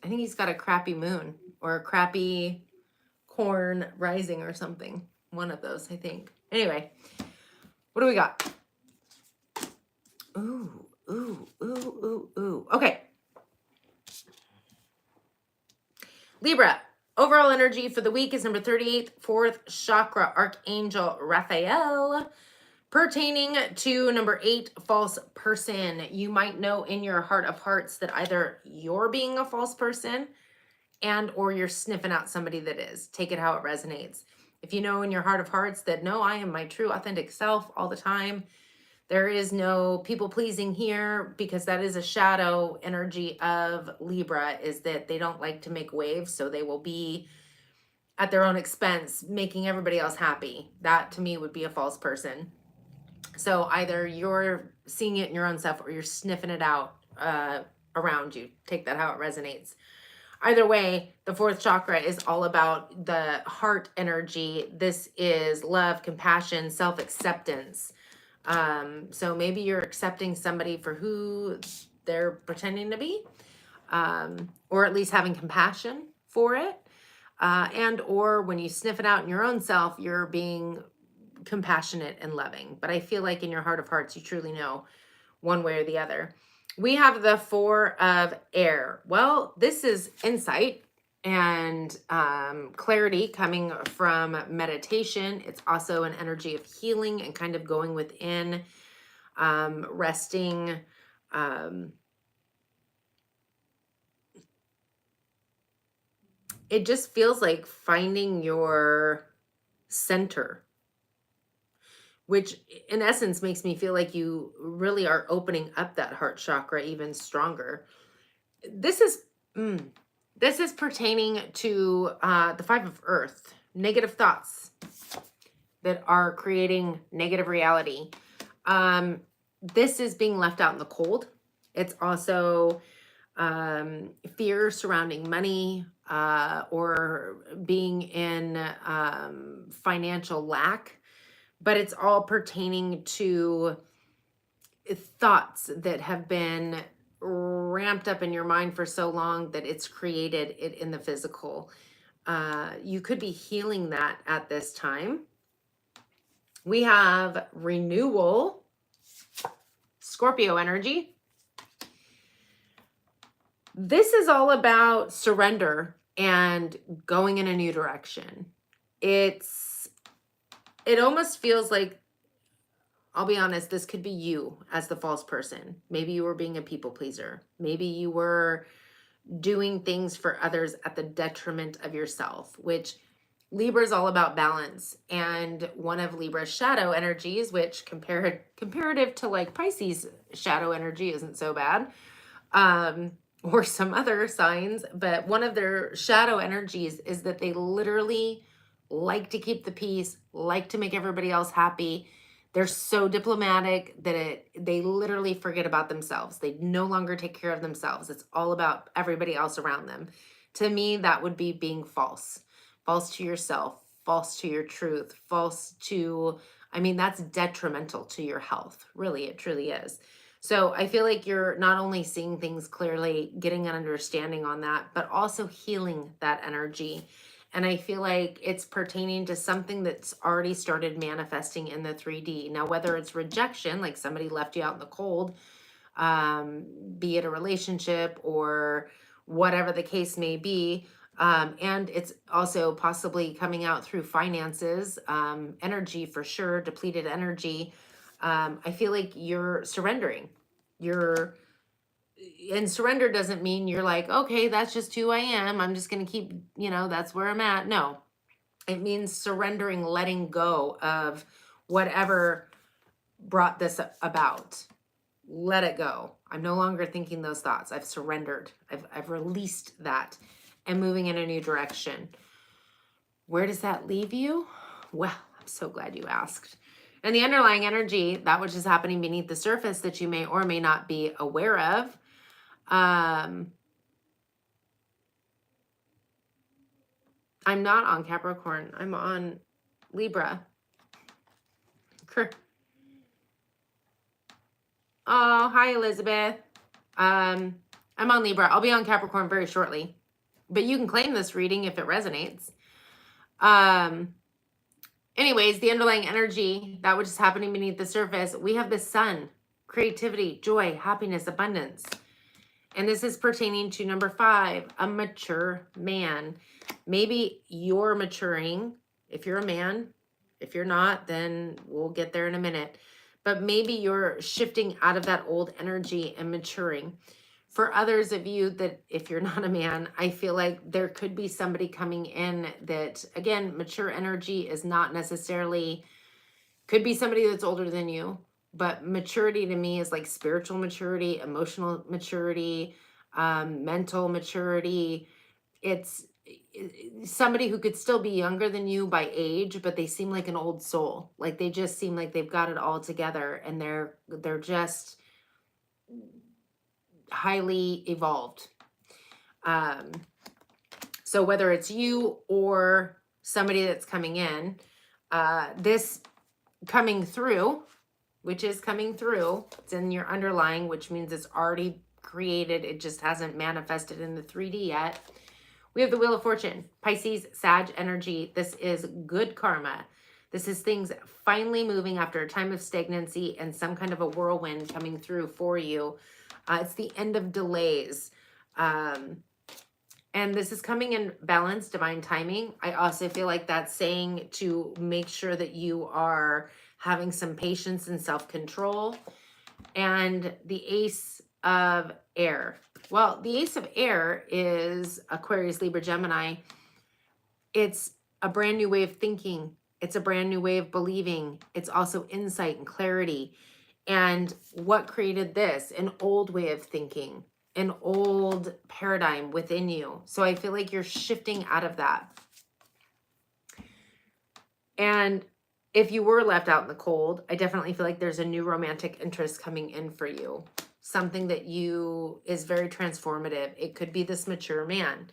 I think he's got a crappy moon or a crappy corn rising or something. One of those, I think. Anyway, what do we got? Ooh, ooh, ooh, ooh, ooh. Okay. Libra, overall energy for the week is number 38, 4th chakra, Archangel Raphael. Pertaining to number 8, false person. You might know in your heart of hearts that either you're being a false person and or you're sniffing out somebody that is. Take it how it resonates. If you know in your heart of hearts that, no, I am my true authentic self all the time. There is no people pleasing here, because that is a shadow energy of Libra, is that they don't like to make waves. So they will be at their own expense, making everybody else happy. That to me would be a false person. So either you're seeing it in your own self or you're sniffing it out around you. Take that how it resonates. Either way, the 4th chakra is all about the heart energy. This is love, compassion, self-acceptance. So maybe you're accepting somebody for who they're pretending to be, or at least having compassion for it. And or when you sniff it out in your own self, you're being compassionate and loving. But I feel like in your heart of hearts, you truly know one way or the other. We have the 4 of air. Well, this is insight and clarity coming from meditation. It's also an energy of healing and kind of going within, resting. It just feels like finding your center, which in essence makes me feel like you really are opening up that heart chakra even stronger. This is pertaining to the 5 of earth, negative thoughts that are creating negative reality. This is being left out in the cold. It's also fear surrounding money, or being in financial lack. But it's all pertaining to thoughts that have been ramped up in your mind for so long that it's created it in the physical. You could be healing that at this time. We have renewal, Scorpio energy. This is all about surrender and going in a new direction. It almost feels like, I'll be honest, this could be you as the false person. Maybe you were being a people pleaser. Maybe you were doing things for others at the detriment of yourself, which Libra is all about balance. And one of Libra's shadow energies, which comparative to like Pisces shadow energy isn't so bad, or some other signs, but one of their shadow energies is that they literally like to keep the peace, like to make everybody else happy. They're so diplomatic that they literally forget about themselves. They no longer take care of themselves. It's all about everybody else around them. To me, that would be being false. False to yourself, false to your truth, false to, I mean, that's detrimental to your health. Really, it truly is. So I feel like you're not only seeing things clearly, getting an understanding on that, but also healing that energy. And I feel like it's pertaining to something that's already started manifesting in the 3D. Now, whether it's rejection, like somebody left you out in the cold, be it a relationship or whatever the case may be, and it's also possibly coming out through finances, energy for sure, depleted energy. I feel like you're surrendering. And surrender doesn't mean you're like, okay, that's just who I am. I'm just going to keep, that's where I'm at. No, it means surrendering, letting go of whatever brought this about. Let it go. I'm no longer thinking those thoughts. I've surrendered. I've released that and moving in a new direction. Where does that leave you? Well, I'm so glad you asked. And the underlying energy, that which is happening beneath the surface that you may or may not be aware of, I'm not on Capricorn. I'm on Libra. Oh, hi, Elizabeth. I'm on Libra. I'll be on Capricorn very shortly. But you can claim this reading if it resonates. Anyways, the underlying energy, that which is happening beneath the surface, we have the sun, creativity, joy, happiness, abundance. And this is pertaining to number 5, a mature man. Maybe you're maturing if you're a man. If you're not, then we'll get there in a minute. But maybe you're shifting out of that old energy and maturing. For others of you that if you're not a man, I feel like there could be somebody coming in that, again, mature energy is not necessarily, could be somebody that's older than you, but maturity to me is like spiritual maturity, emotional maturity, mental maturity. It's somebody who could still be younger than you by age, but they seem like an old soul. Like they just seem like they've got it all together and they're just highly evolved. So whether it's you or somebody that's coming in, this coming through, which is coming through, it's in your underlying, which means it's already created. It just hasn't manifested in the 3D yet. We have the Wheel of Fortune, Pisces, Sag energy. This is good karma. This is things finally moving after a time of stagnancy and some kind of a whirlwind coming through for you. It's the end of delays. And this is coming in balance, divine timing. I also feel like that's saying to make sure that you are having some patience and self-control. And the Ace of Air. Well, the Ace of Air is Aquarius, Libra, Gemini. It's a brand new way of thinking. It's a brand new way of believing. It's also insight and clarity. And what created this? An old way of thinking, an old paradigm within you. So I feel like you're shifting out of that. And if you were left out in the cold, I definitely feel like there's a new romantic interest coming in for you. Something that is very transformative. It could be this mature man.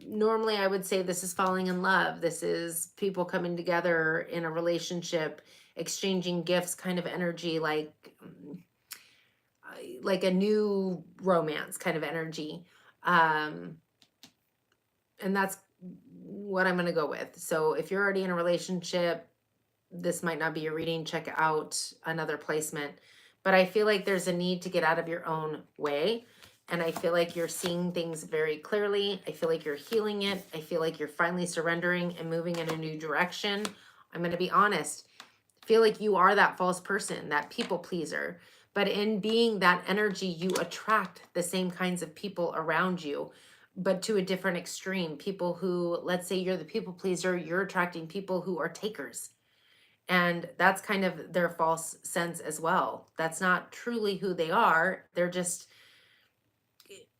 Normally I would say this is falling in love. This is people coming together in a relationship, exchanging gifts kind of energy, like a new romance kind of energy. And that's what I'm going to go with. So if you're already in a relationship, this might not be your reading. Check out another placement. But I feel like there's a need to get out of your own way. And I feel like you're seeing things very clearly. I feel like you're healing it. I feel like you're finally surrendering and moving in a new direction. I'm going to be honest. I feel like you are that false person, that people pleaser. But in being that energy, you attract the same kinds of people around you, but to a different extreme. People who, let's say you're the people pleaser, you're attracting people who are takers. And that's kind of their false sense as well. That's not truly who they are. They're just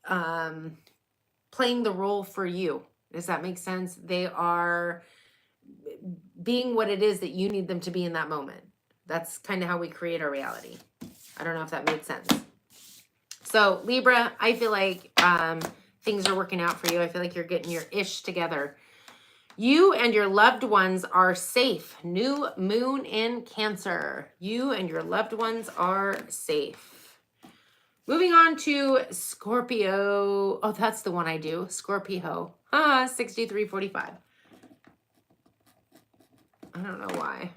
playing the role for you. Does that make sense? They are being what it is that you need them to be in that moment. That's kind of how we create our reality. I don't know if that made sense. So Libra, I feel like things are working out for you. I feel like you're getting your ish together. You and your loved ones are safe. New moon in Cancer. You and your loved ones are safe. Moving on to Scorpio. Oh, that's the one I do. Scorpio. 6345. I don't know why.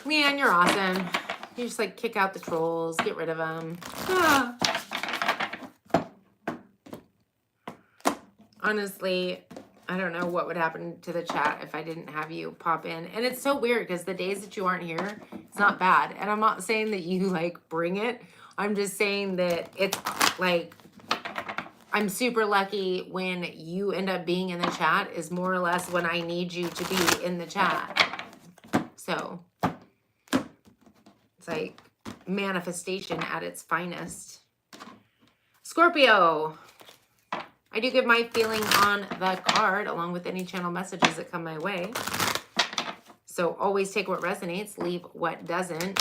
Man, you're awesome. You just like kick out the trolls, get rid of them. Honestly, I don't know what would happen to the chat if I didn't have you pop in. And it's so weird because the days that you aren't here, it's not bad. And I'm not saying that you like bring it. I'm just saying that it's like, I'm super lucky when you end up being in the chat is more or less when I need you to be in the chat. So it's like manifestation at its finest. Scorpio. I do give my feeling on the card along with any channel messages that come my way. So always take what resonates, leave what doesn't.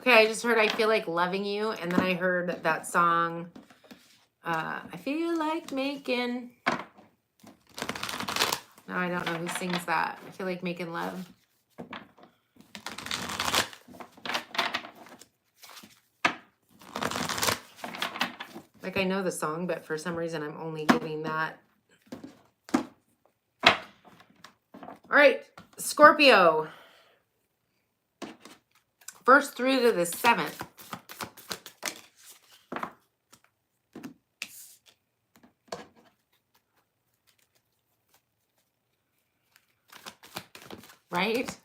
Okay, I just heard I Feel Like Loving You, and then I heard that song, I Feel Like Making... No, I don't know who sings that. I Feel Like Making Love. Like, I know the song, but for some reason I'm only getting that. All right, Scorpio. 1st through to the 7th. Right?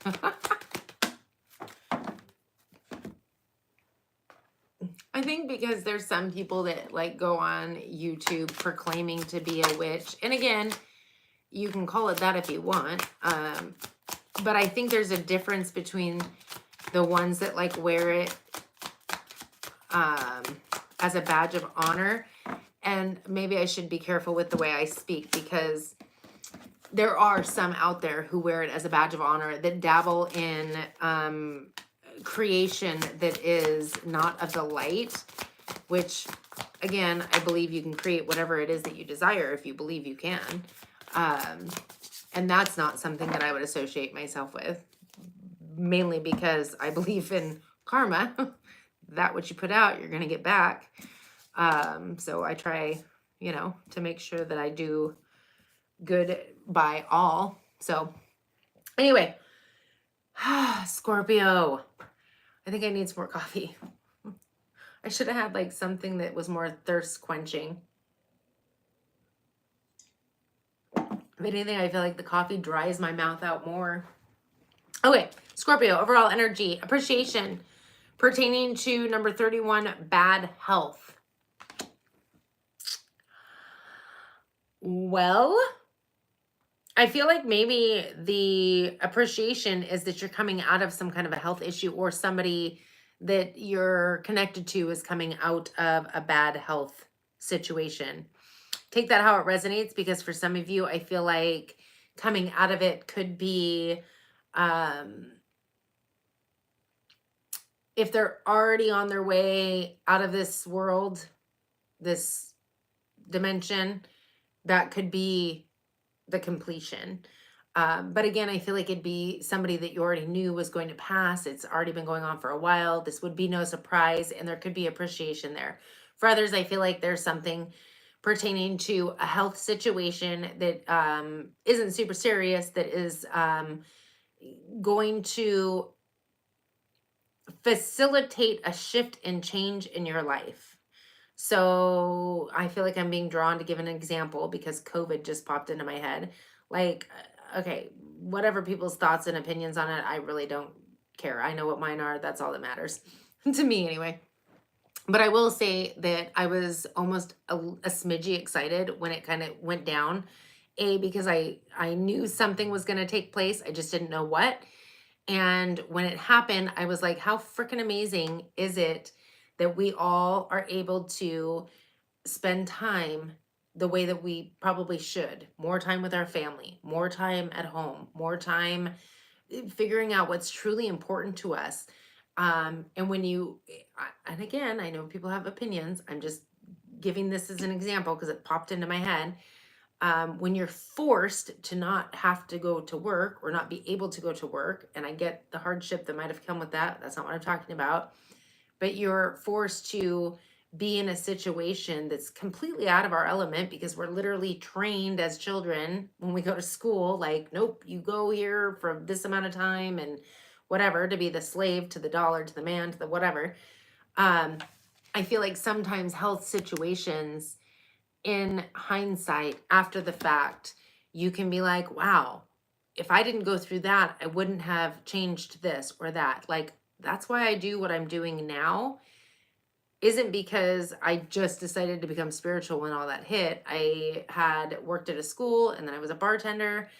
I think because there's some people that like go on YouTube proclaiming to be a witch. And again, you can call it that if you want. But I think there's a difference between the ones that like wear it as a badge of honor. And maybe I should be careful with the way I speak, because there are some out there who wear it as a badge of honor that dabble in creation that is not of the light, which again, I believe you can create whatever it is that you desire if you believe you can. And that's not something that I would associate myself with, mainly because I believe in karma. That what you put out, you're going to get back. So I try, you know, to make sure that I do good by all. So anyway, Scorpio, I think I need some more coffee. I should have had like something that was more thirst quenching. If anything, I feel like the coffee dries my mouth out more. Okay, Scorpio, overall energy, appreciation pertaining to number 31, bad health. Well, I feel like maybe the appreciation is that you're coming out of some kind of a health issue, or somebody that you're connected to is coming out of a bad health situation. Take that how it resonates, because for some of you, I feel like coming out of it could be, if they're already on their way out of this world, this dimension, that could be the completion. But again, I feel like it'd be somebody that you already knew was going to pass. It's already been going on for a while. This would be no surprise, and there could be appreciation there. For others, I feel like there's something pertaining to a health situation that isn't super serious, that is going to facilitate a shift and change in your life. So I feel like I'm being drawn to give an example because COVID just popped into my head. Like, okay, whatever people's thoughts and opinions on it, I really don't care. I know what mine are. That's all that matters to me anyway. But I will say that I was almost a smidgy excited when it kind of went down. Because I knew something was going to take place. I just didn't know what. And when it happened, I was like, how freaking amazing is it that we all are able to spend time the way that we probably should. More time with our family, more time at home, more time figuring out what's truly important to us. And when you, and again, I know people have opinions. I'm just giving this as an example because it popped into my head. When you're forced to not have to go to work or not be able to go to work, and I get the hardship that might have come with that. That's not what I'm talking about. But you're forced to be in a situation that's completely out of our element, because we're literally trained as children when we go to school, like, nope, you go here for this amount of time and whatever, to be the slave to the dollar, to the man, to the whatever. I feel like sometimes health situations, in hindsight, after the fact, you can be like, wow, if I didn't go through that, I wouldn't have changed this or that. Like, that's why I do what I'm doing now. Isn't because I just decided to become spiritual when all that hit. I had worked at a school, and then I was a bartender.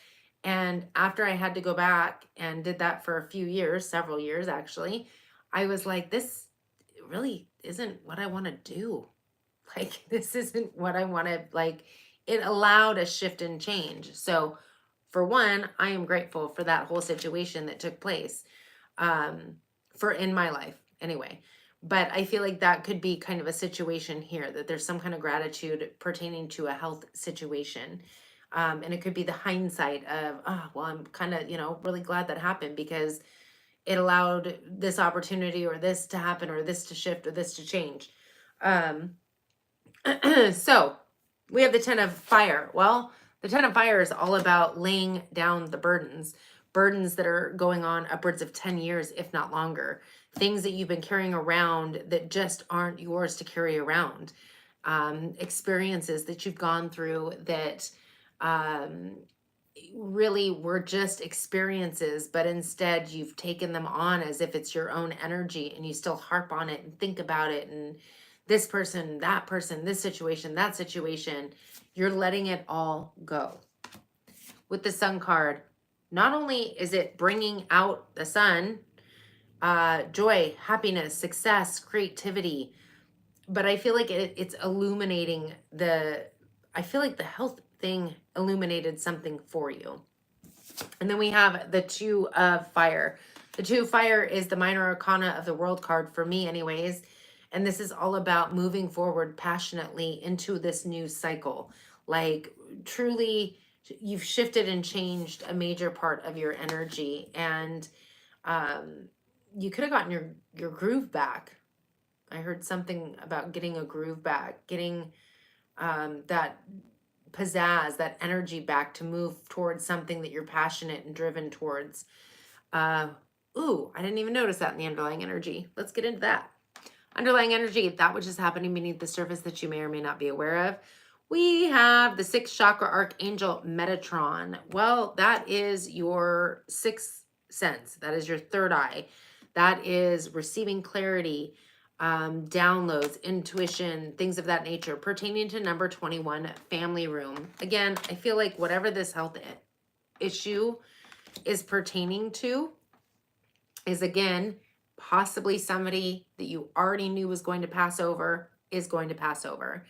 And after I had to go back and did that for a few years, several years actually, I was like, this really isn't what I want to do. Like, this isn't what I want to, like, it allowed a shift and change. So for one, I am grateful for that whole situation that took place for in my life. anyway. But I feel like that could be kind of a situation here, that there's some kind of gratitude pertaining to a health situation. And it could be the hindsight of, oh, well, I'm kind of, really glad that happened because it allowed this opportunity or this to happen or this to shift or this to change. So we have the 10 of fire. Well, the 10 of fire is all about laying down the burdens that are going on upwards of 10 years, if not longer. Things that you've been carrying around that just aren't yours to carry around. Experiences that you've gone through that really were just experiences, but instead you've taken them on as if it's your own energy, and you still harp on it and think about it, and this person, this situation, that situation. You're letting it all go. With the Sun card, not only is it bringing out the sun, joy, happiness, success, creativity, but I feel like it's illuminating I feel like the health thing illuminated something for you. And then we have the 2 of fire. The 2 of fire is the minor arcana of the world card for me anyways. And this is all about moving forward passionately into this new cycle. Like truly, you've shifted and changed a major part of your energy. And you could have gotten your groove back. I heard something about getting a groove back, getting that pizzazz, that energy back to move towards something that you're passionate and driven towards. Ooh, I didn't even notice that in the underlying energy. Let's get into that. Underlying energy, that which is happening beneath the surface that you may or may not be aware of. We have the 6th chakra archangel Metatron. Well, that is your 6th sense. That is your third eye. That is receiving clarity, downloads, intuition, things of that nature pertaining to number 21, family room. Again, I feel like whatever this health issue is pertaining to is, again, possibly somebody that you already knew was going to pass over is going to pass over.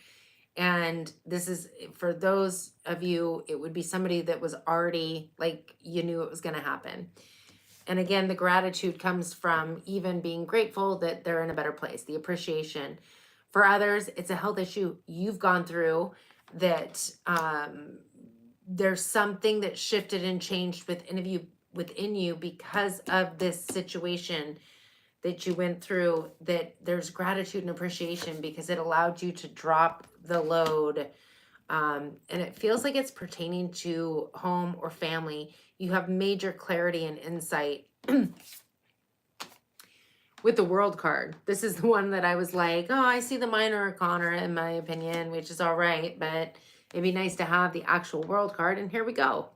And this is, for those of you, it would be somebody that was already, like, you knew it was going to happen. And again, the gratitude comes from even being grateful that they're in a better place, the appreciation. For others, it's a health issue you've gone through that there's something that shifted and changed within you because of this situation that you went through, that there's gratitude and appreciation because it allowed you to drop the load. And it feels like it's pertaining to home or family. You have major clarity and insight. With the World card, this is the one that I was like, oh, I see the minor arcana in my opinion, which is all right, but it'd be nice to have the actual World card. And here we go.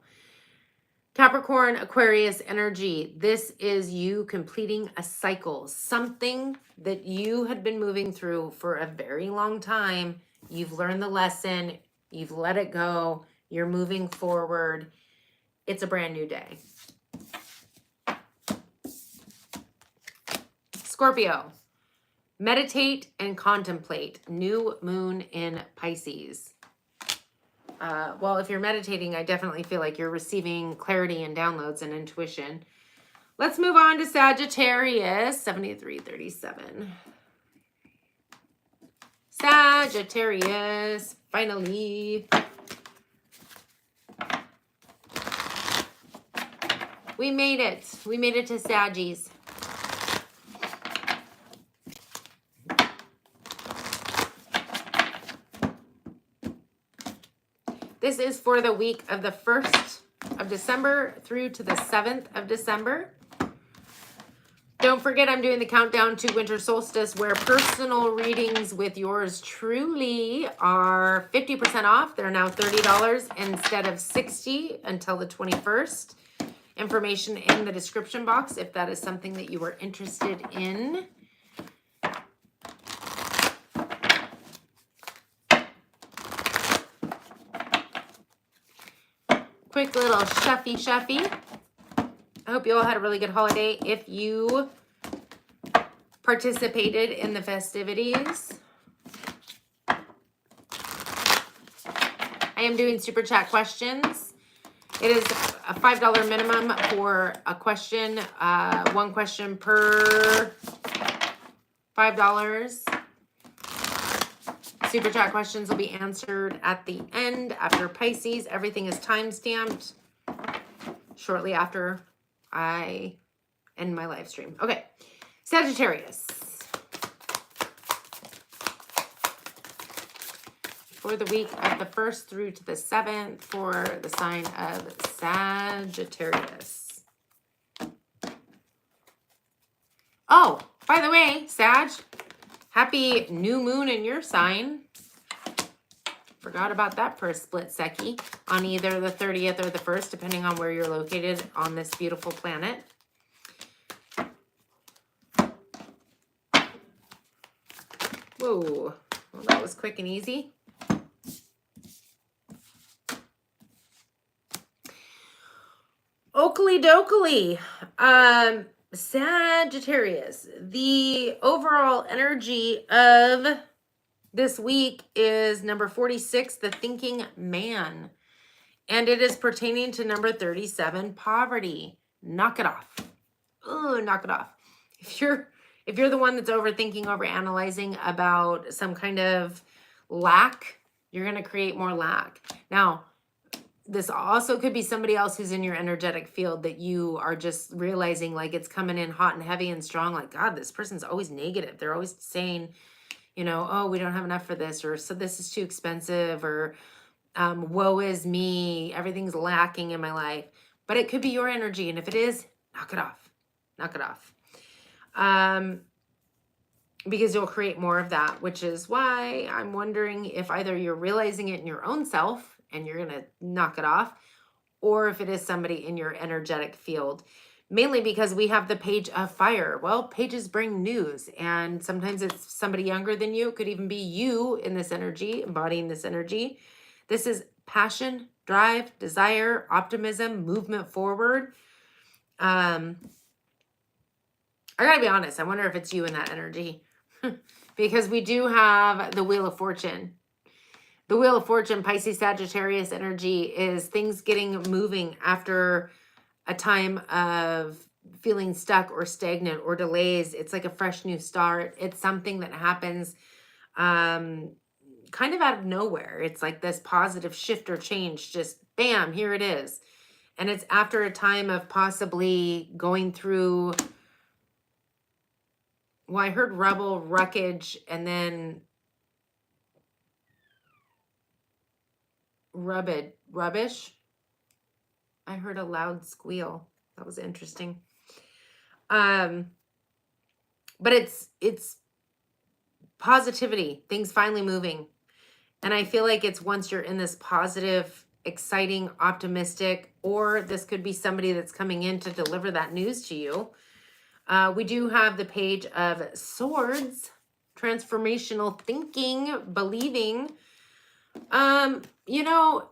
Capricorn, Aquarius energy. This is you completing a cycle, something that you had been moving through for a very long time. You've learned the lesson. You've let it go. You're moving forward. It's a brand new day. Scorpio, meditate and contemplate. New moon in Pisces. Well, if you're meditating, I definitely feel like you're receiving clarity and downloads and intuition. Let's move on to Sagittarius, 7337. Sagittarius, finally. We made it. We made it to Saggies. This is for the week of the 1st of December through to the 7th of December. Don't forget, I'm doing the countdown to winter solstice, where personal readings with yours truly are 50% off. They're now $30 instead of $60 until the 21st. Information in the description box if that is something that you were interested in. Quick little shuffy. I hope you all had a really good holiday. If you participated in the festivities, I am doing super chat questions. It is a $5 minimum for a question, one question per $5. Super chat questions will be answered at the end after Pisces. Everything is time-stamped shortly after I end my live stream. Okay, Sagittarius. For the week of the 1st through to the 7th for the sign of Sagittarius. Oh, by the way, Sag, happy new moon in your sign. Forgot about that for a split second on either the 30th or the 1st, depending on where you're located on this beautiful planet. Whoa, well, that was quick and easy. Oakley dokley. Sagittarius, the overall energy of this week is number 46, the thinking man. And it is pertaining to number 37, poverty. Knock it off. Ooh, knock it off. If you're the one that's overthinking, overanalyzing about some kind of lack, you're going to create more lack. Now, this also could be somebody else who's in your energetic field that you are just realizing like it's coming in hot and heavy and strong. Like, God, this person's always negative. They're always saying, you know, oh, we don't have enough for this, or so this is too expensive, or woe is me. Everything's lacking in my life. But it could be your energy. And if it is, knock it off. Knock it off. Because you'll create more of that, which is why I'm wondering if either you're realizing it in your own self and you're going to knock it off, or if it is somebody in your energetic field, mainly because we have the page of fire. Well, pages bring news, and sometimes it's somebody younger than you. It could even be you in this energy, embodying this energy. This is passion, drive, desire, optimism, movement forward. I gotta be honest. I wonder if it's you in that energy because we do have the Wheel of Fortune. The Wheel of Fortune, Pisces, Sagittarius energy is things getting moving after a time of feeling stuck or stagnant or delays. It's like a fresh new start. It's something that happens kind of out of nowhere. It's like this positive shift or change, just bam, here it is. And it's after a time of possibly going through, well, I heard rubble, wreckage, and then rubbish. I heard a loud squeal. That was interesting. But it's positivity, things finally moving. And I feel like it's once you're in this positive, exciting, optimistic, or this could be somebody that's coming in to deliver that news to you. We do have the page of swords, transformational thinking, believing. You know,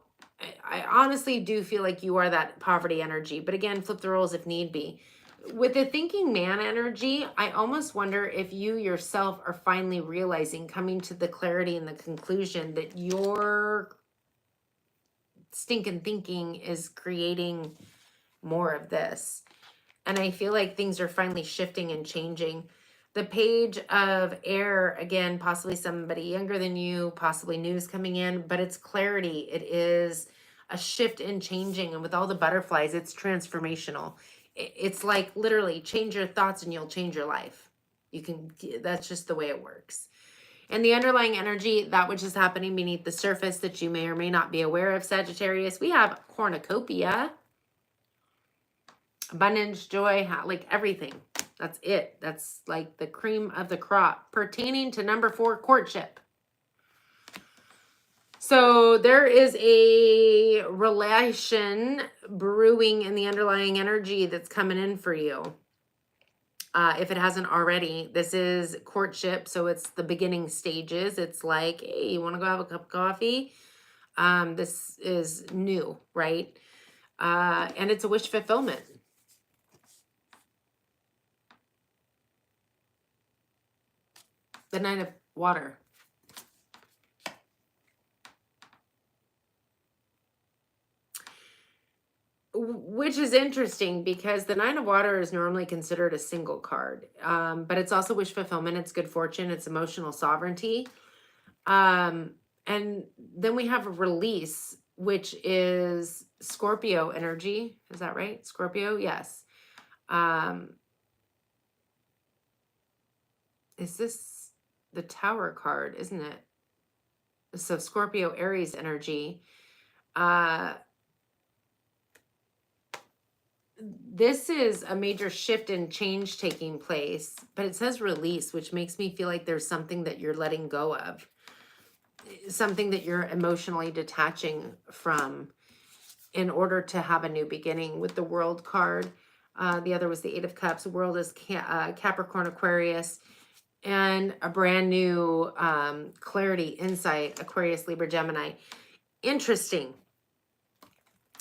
I honestly do feel like you are that poverty energy, but again, flip the roles if need be. With the thinking man energy, I almost wonder if you yourself are finally realizing, coming to the clarity and the conclusion that your stinking thinking is creating more of this. And I feel like things are finally shifting and changing. The page of air, again, possibly somebody younger than you, possibly news coming in, but it's clarity. It is a shift in changing. And with all the butterflies, it's transformational. It's like literally change your thoughts and you'll change your life. That's just the way it works. And the underlying energy, that which is happening beneath the surface that you may or may not be aware of, Sagittarius, we have cornucopia, abundance, joy, like everything. That's it. That's like the cream of the crop pertaining to number 4, courtship. So there is a relation brewing in the underlying energy that's coming in for you. If it hasn't already, this is courtship. So it's the beginning stages. It's like, hey, you want to go have a cup of coffee? This is new, right? And it's a wish fulfillment. The Knight of Water. Which is interesting because the Nine of Water is normally considered a single card, but it's also wish fulfillment. It's good fortune. It's emotional sovereignty. And then we have a release, which is Scorpio energy. Is that right? Scorpio? Yes. Is this the Tower card, isn't it? So Scorpio, Aries energy. This is a major shift and change taking place, but it says release, which makes me feel like there's something that you're letting go of, something that you're emotionally detaching from in order to have a new beginning with the World card. The other was the Eight of Cups. World is Capricorn, Aquarius, and a brand new clarity, insight, Aquarius, Libra, Gemini. Interesting.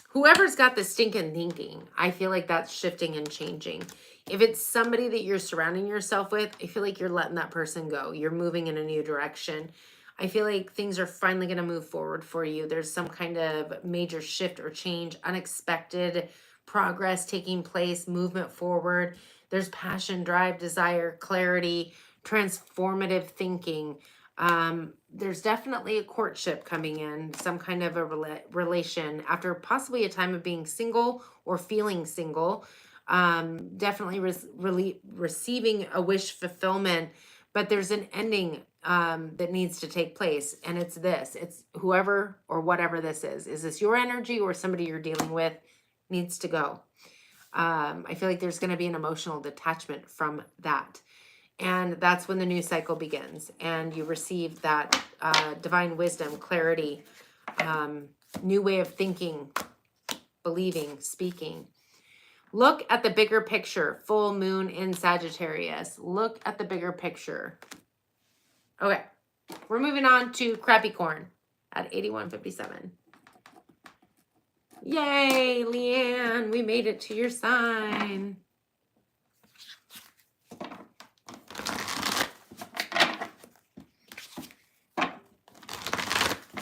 Whoever's got the stinking thinking, I feel like that's shifting and changing. If it's somebody that you're surrounding yourself with, I feel like you're letting that person go. You're moving in a new direction. I feel like things are finally going to move forward for you. There's some kind of major shift or change, unexpected progress taking place, movement forward. There's passion, drive, desire, clarity, transformative thinking. There's definitely a courtship coming in, some kind of a relation after possibly a time of being single or feeling single. Definitely receiving a wish fulfillment, but there's an ending that needs to take place. And it's this, it's whoever or whatever this is. Is this your energy or somebody you're dealing with needs to go? I feel like there's going to be an emotional detachment from that. And that's when the new cycle begins. And you receive that divine wisdom, clarity, new way of thinking, believing, speaking. Look at the bigger picture. Full moon in Sagittarius. Look at the bigger picture. Okay. We're moving on to Capricorn at 8157. Yay, Leanne. We made it to your sign.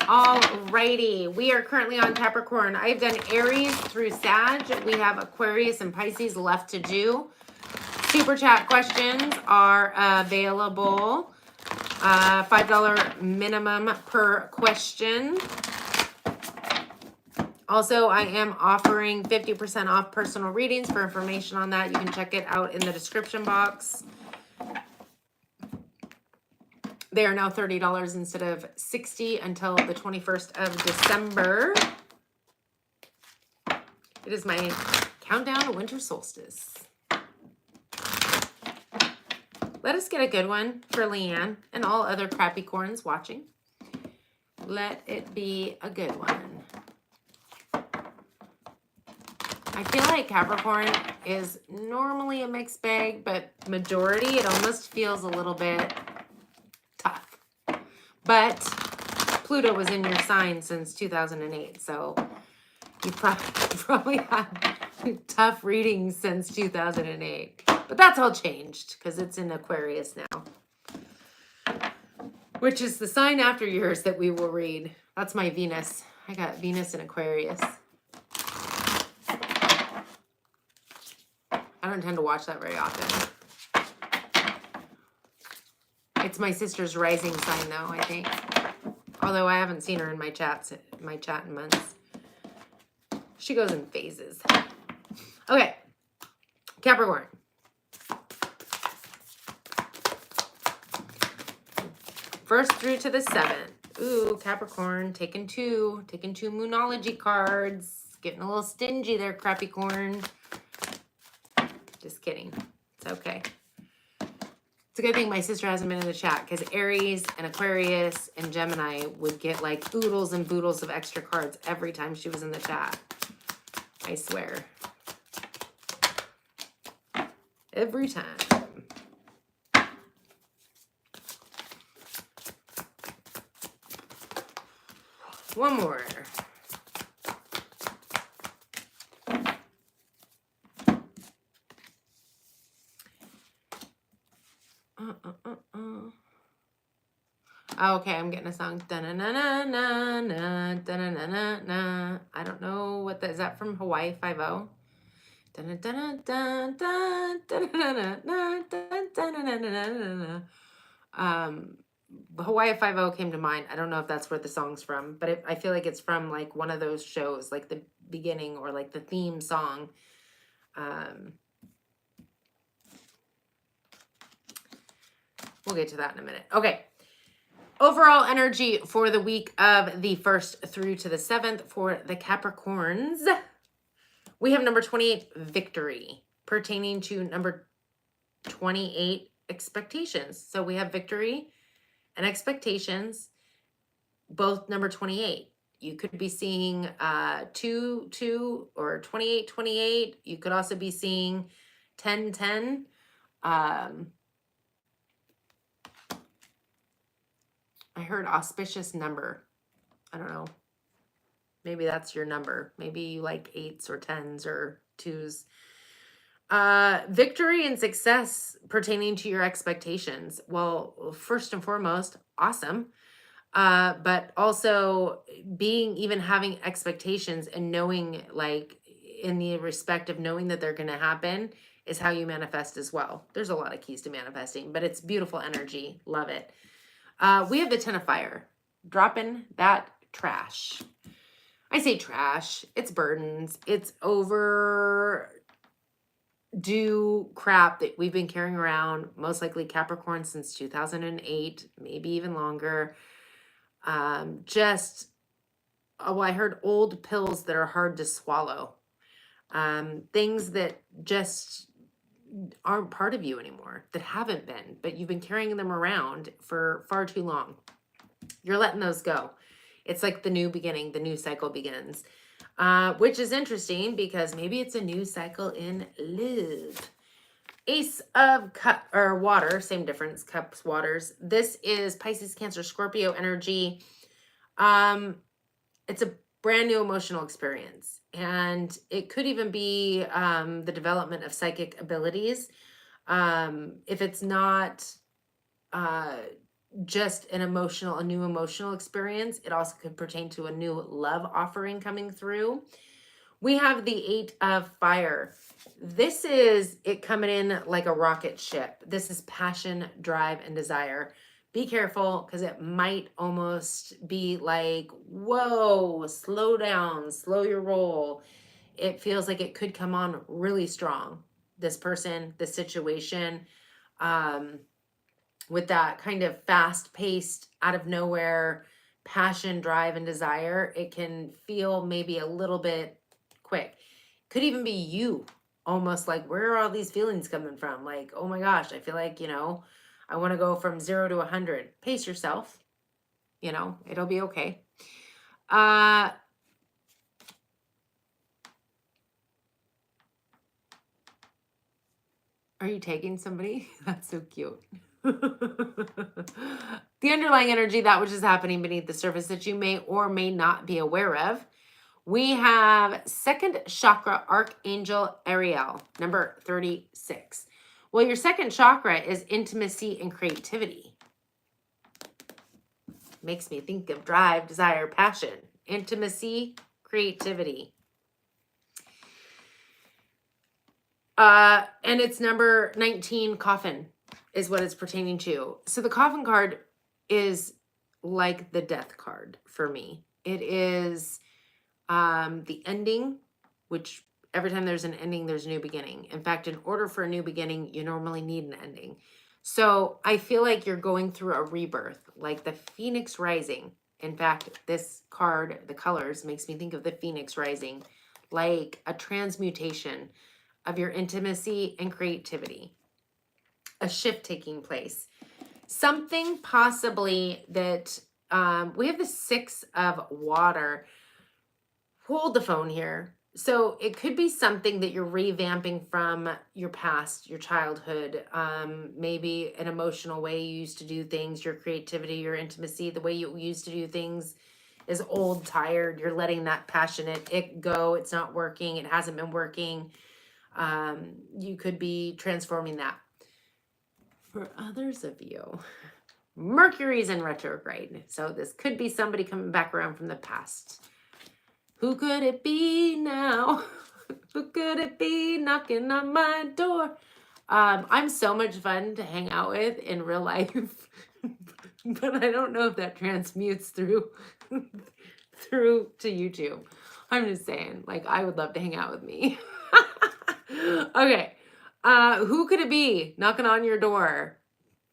Alrighty, we are currently on Capricorn. I've done Aries through Sag. We have Aquarius and Pisces left to do. Super chat questions are available. $5 minimum per question. Also, I am offering 50% off personal readings. For information on that, you can check it out in the description box. They are now $30 instead of $60 until the 21st of December. It is my countdown to winter solstice. Let us get a good one for Leanne and all other Capricorns watching. Let it be a good one. I feel like Capricorn is normally a mixed bag, but majority, it almost feels a little bit tough. But Pluto was in your sign since 2008, so you probably had tough readings since 2008. But that's all changed because it's in Aquarius now, which is the sign after yours that we will read. That's my Venus. I got Venus in Aquarius. I don't tend to watch that very often. It's my sister's rising sign, though, I think. Although I haven't seen her in my chat in months. She goes in phases. Okay, Capricorn. First through to the 7th. Ooh, Capricorn, taking two Moonology cards. Getting a little stingy there, Capricorn. Just kidding. It's okay. It's a good thing my sister hasn't been in the chat because Aries and Aquarius and Gemini would get like oodles and boodles of extra cards every time she was in the chat. I swear. Every time. One more. Okay, I'm getting a song. Da-na-na-na-na-na, da-na-na-na-na. I don't know what that is. That from Hawaii 5-0? Hawaii 5-0 came to mind. I don't know if that's where the song's from, but I feel like it's from like one of those shows, like the beginning or like the theme song. We'll get to that in a minute. Okay. Overall energy for the week of the 1st through to the 7th for the Capricorns. We have number 28, victory, pertaining to number 28, expectations. So we have victory and expectations, both number 28. You could be seeing 2 or 28. You could also be seeing 10. I heard auspicious number. I don't know. Maybe that's your number. Maybe you like 8s or 10s or 2s. Victory and success pertaining to your expectations. Well, first and foremost, awesome. But also having expectations and knowing, like, in the respect of knowing that they're going to happen is how you manifest as well. There's a lot of keys to manifesting, but it's beautiful energy. Love it. We have the 10 of fire. Dropping that trash. I say trash. It's burdens. It's overdue crap that we've been carrying around, most likely Capricorn, since 2008, maybe even longer. I heard old pills that are hard to swallow. Things that just aren't part of you anymore, that haven't been, but you've been carrying them around for far too long. You're letting those go. It's like the new beginning, the new cycle begins, which is interesting because maybe it's a new cycle in love. Ace of cup or water, same difference, cups, waters. This is Pisces, Cancer, Scorpio energy. It's a brand new emotional experience, and it could even be the development of psychic abilities. If it's not just a new emotional experience, it also could pertain to a new love offering coming through. We have the 8 of fire. This is it coming in like a rocket ship. This is passion, drive, and desire. Be careful, because it might almost be like, whoa, slow down, slow your roll. It feels like it could come on really strong. This person, this situation, with that kind of fast-paced, out of nowhere passion, drive, and desire, it can feel maybe a little bit quick. Could even be you, almost like, where are all these feelings coming from? Like, oh my gosh, I feel like, I want to go from 0 to 100. Pace yourself. It'll be okay. Are you taking somebody? That's so cute. The underlying energy, that which is happening beneath the surface that you may or may not be aware of. We have 2nd chakra, Archangel Ariel, number 36. Well, your 2nd chakra is intimacy and creativity. Makes me think of drive, desire, passion, intimacy, creativity. And it's number 19, coffin, is what it's pertaining to. So the coffin card is like the death card for me. It is the ending, which every time there's an ending, there's a new beginning. In fact, in order for a new beginning, you normally need an ending. So I feel like you're going through a rebirth, like the phoenix rising. In fact, this card, the colors, makes me think of the phoenix rising, like a transmutation of your intimacy and creativity. A shift taking place. Something possibly that, we have the 6 of water. Hold the phone here. So it could be something that you're revamping from your past, your childhood, maybe an emotional way you used to do things, your creativity, your intimacy, the way you used to do things is old, tired. You're letting that passionate it go. It's not working. It hasn't been working. You could be transforming that. For others of you, Mercury's in retrograde. So this could be somebody coming back around from the past. Who could it be now? Who could it be knocking on my door? I'm so much fun to hang out with in real life, but I don't know if that transmutes through through to YouTube. I'm just saying, like, I would love to hang out with me. Okay. Who could it be knocking on your door?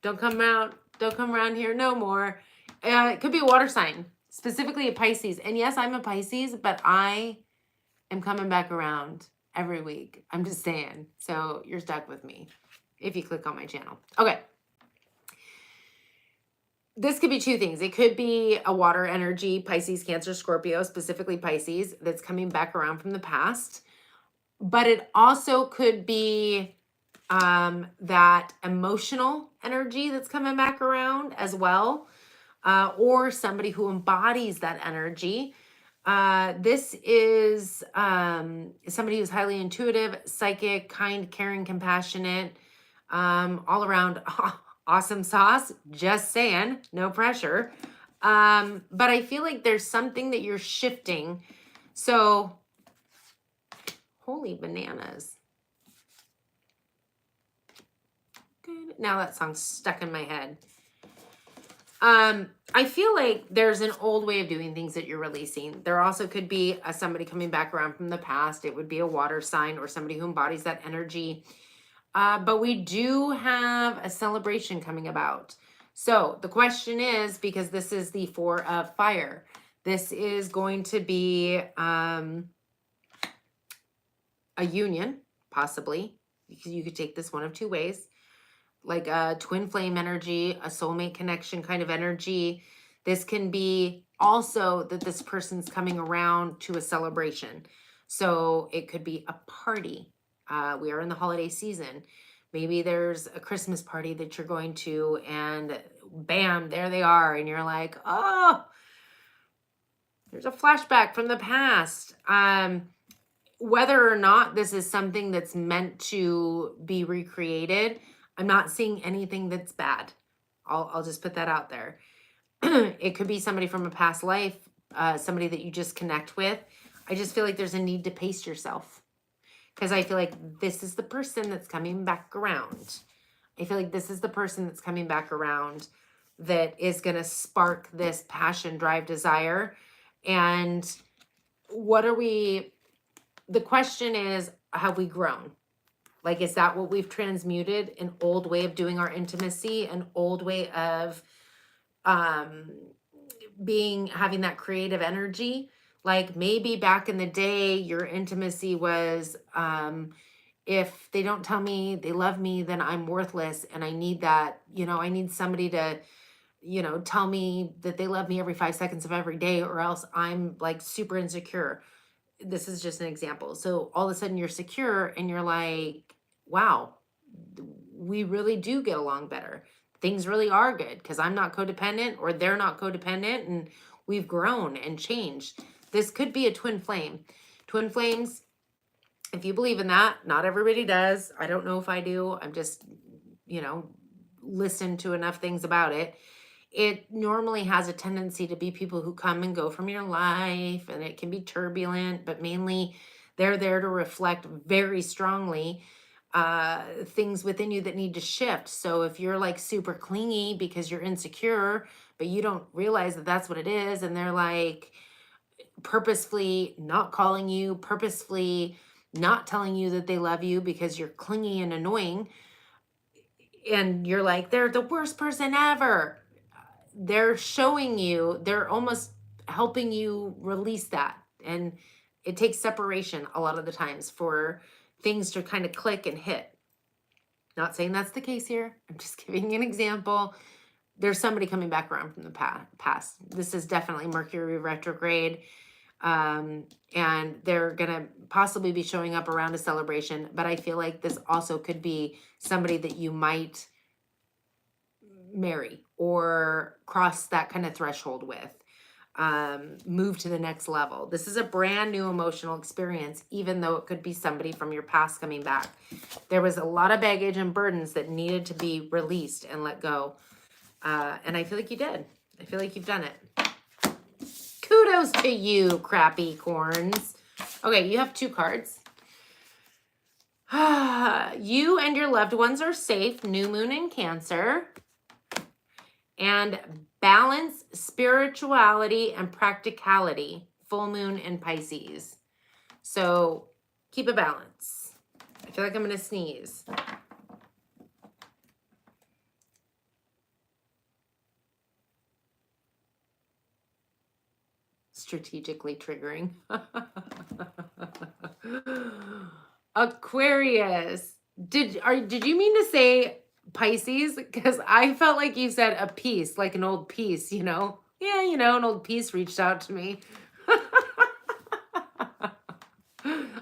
Don't come out. Don't come around here no more. It could be a water sign, specifically a Pisces. And yes, I'm a Pisces, but I am coming back around every week. I'm just saying. So you're stuck with me if you click on my channel. Okay. This could be two things. It could be a water energy, Pisces, Cancer, Scorpio, specifically Pisces, that's coming back around from the past. But it also could be that emotional energy that's coming back around as well, or somebody who embodies that energy. This is somebody who's highly intuitive, psychic, kind, caring, compassionate, all around awesome sauce. Just saying, no pressure. But I feel like there's something that you're shifting. So, holy bananas. Good. Now that song's stuck in my head. I feel like there's an old way of doing things that you're releasing. There also could be somebody coming back around from the past. It would be a water sign or somebody who embodies that energy. But we do have a celebration coming about. So the question is, because this is the 4 of fire, this is going to be a union, possibly. You could take this one of two ways. Like a twin flame energy, a soulmate connection kind of energy. This can be also that this person's coming around to a celebration. So it could be a party. We are in the holiday season. Maybe there's a Christmas party that you're going to and bam, there they are. And you're like, oh, there's a flashback from the past. Whether or not this is something that's meant to be recreated, I'm not seeing anything that's bad. I'll just put that out there. It could be somebody from a past life, somebody that you just connect with. I just feel like there's a need to pace yourself because I feel like this is the person that's coming back around. I feel like this is the person that's coming back around that is going to spark this passion, drive, desire. And what are we, the question is, have we grown? Like, is that what we've transmuted? An old way of doing our intimacy, an old way of having that creative energy. Like maybe back in the day, your intimacy was, if they don't tell me they love me, then I'm worthless. And I need that, I need somebody to, tell me that they love me every 5 seconds of every day, or else I'm like super insecure. This is just an example. So all of a sudden you're secure and you're like, wow, we really do get along better. Things really are good because I'm not codependent or they're not codependent and we've grown and changed. This could be a twin flame. Twin flames, if you believe in that, not everybody does. I don't know if I do. I'm just, listen to enough things about it. It normally has a tendency to be people who come and go from your life, and it can be turbulent, but mainly they're there to reflect very strongly things within you that need to shift. So if you're like super clingy because you're insecure, but you don't realize that that's what it is, and they're like purposefully not calling you, purposefully not telling you that they love you because you're clingy and annoying, and you're like, they're the worst person ever. They're showing you, they're almost helping you release that. And it takes separation a lot of the times for things to kind of click and hit. Not saying that's the case here. I'm just giving you an example. There's somebody coming back around from the past. This is definitely Mercury retrograde. And they're going to possibly be showing up around a celebration. But I feel like this also could be somebody that you might marry or cross that kind of threshold with, move to the next level. This is a brand new emotional experience, even though it could be somebody from your past coming back. There was a lot of baggage and burdens that needed to be released and let go. And I feel like you did. I feel like you've done it. Kudos to you, crappy corns. Okay, you have 2 cards. You and your loved ones are safe. New moon in Cancer. And balance, spirituality, and practicality. Full moon in Pisces. So keep a balance. I feel like I'm going to sneeze. Strategically triggering. Aquarius. Did you mean to say Pisces? Because I felt like you said a piece, like an old piece, you know? Yeah, you know, an old piece reached out to me.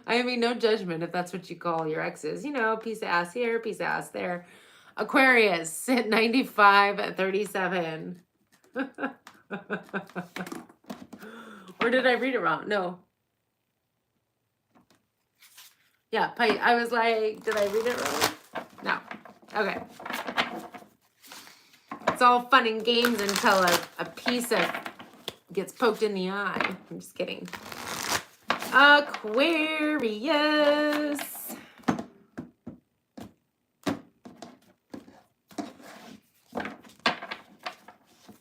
I mean, no judgment if that's what you call your exes. You know, piece of ass here, piece of ass there. Aquarius at 95 at 37. Or did I read it wrong? No. Yeah, I was like, did I read it wrong? No. Okay. It's all fun and games until a piece of gets poked in the eye. I'm just kidding. Aquarius.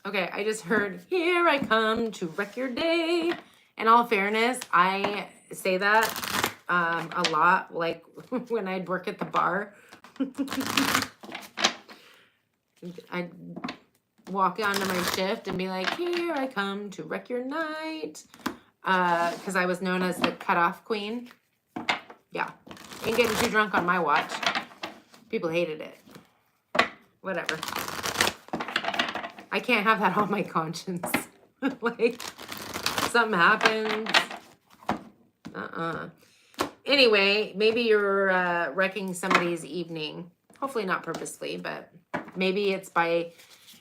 Okay, I just heard, here I come to wreck your day. In all fairness, I say that a lot, like when I'd work at the bar. I'd walk onto my shift and be like, here I come to wreck your night. Because I was known as the cutoff queen. Yeah. Ain't getting too drunk on my watch. People hated it. Whatever. I can't have that on my conscience. Like, something happens. Anyway, maybe you're wrecking somebody's evening. Hopefully not purposely, but maybe it's by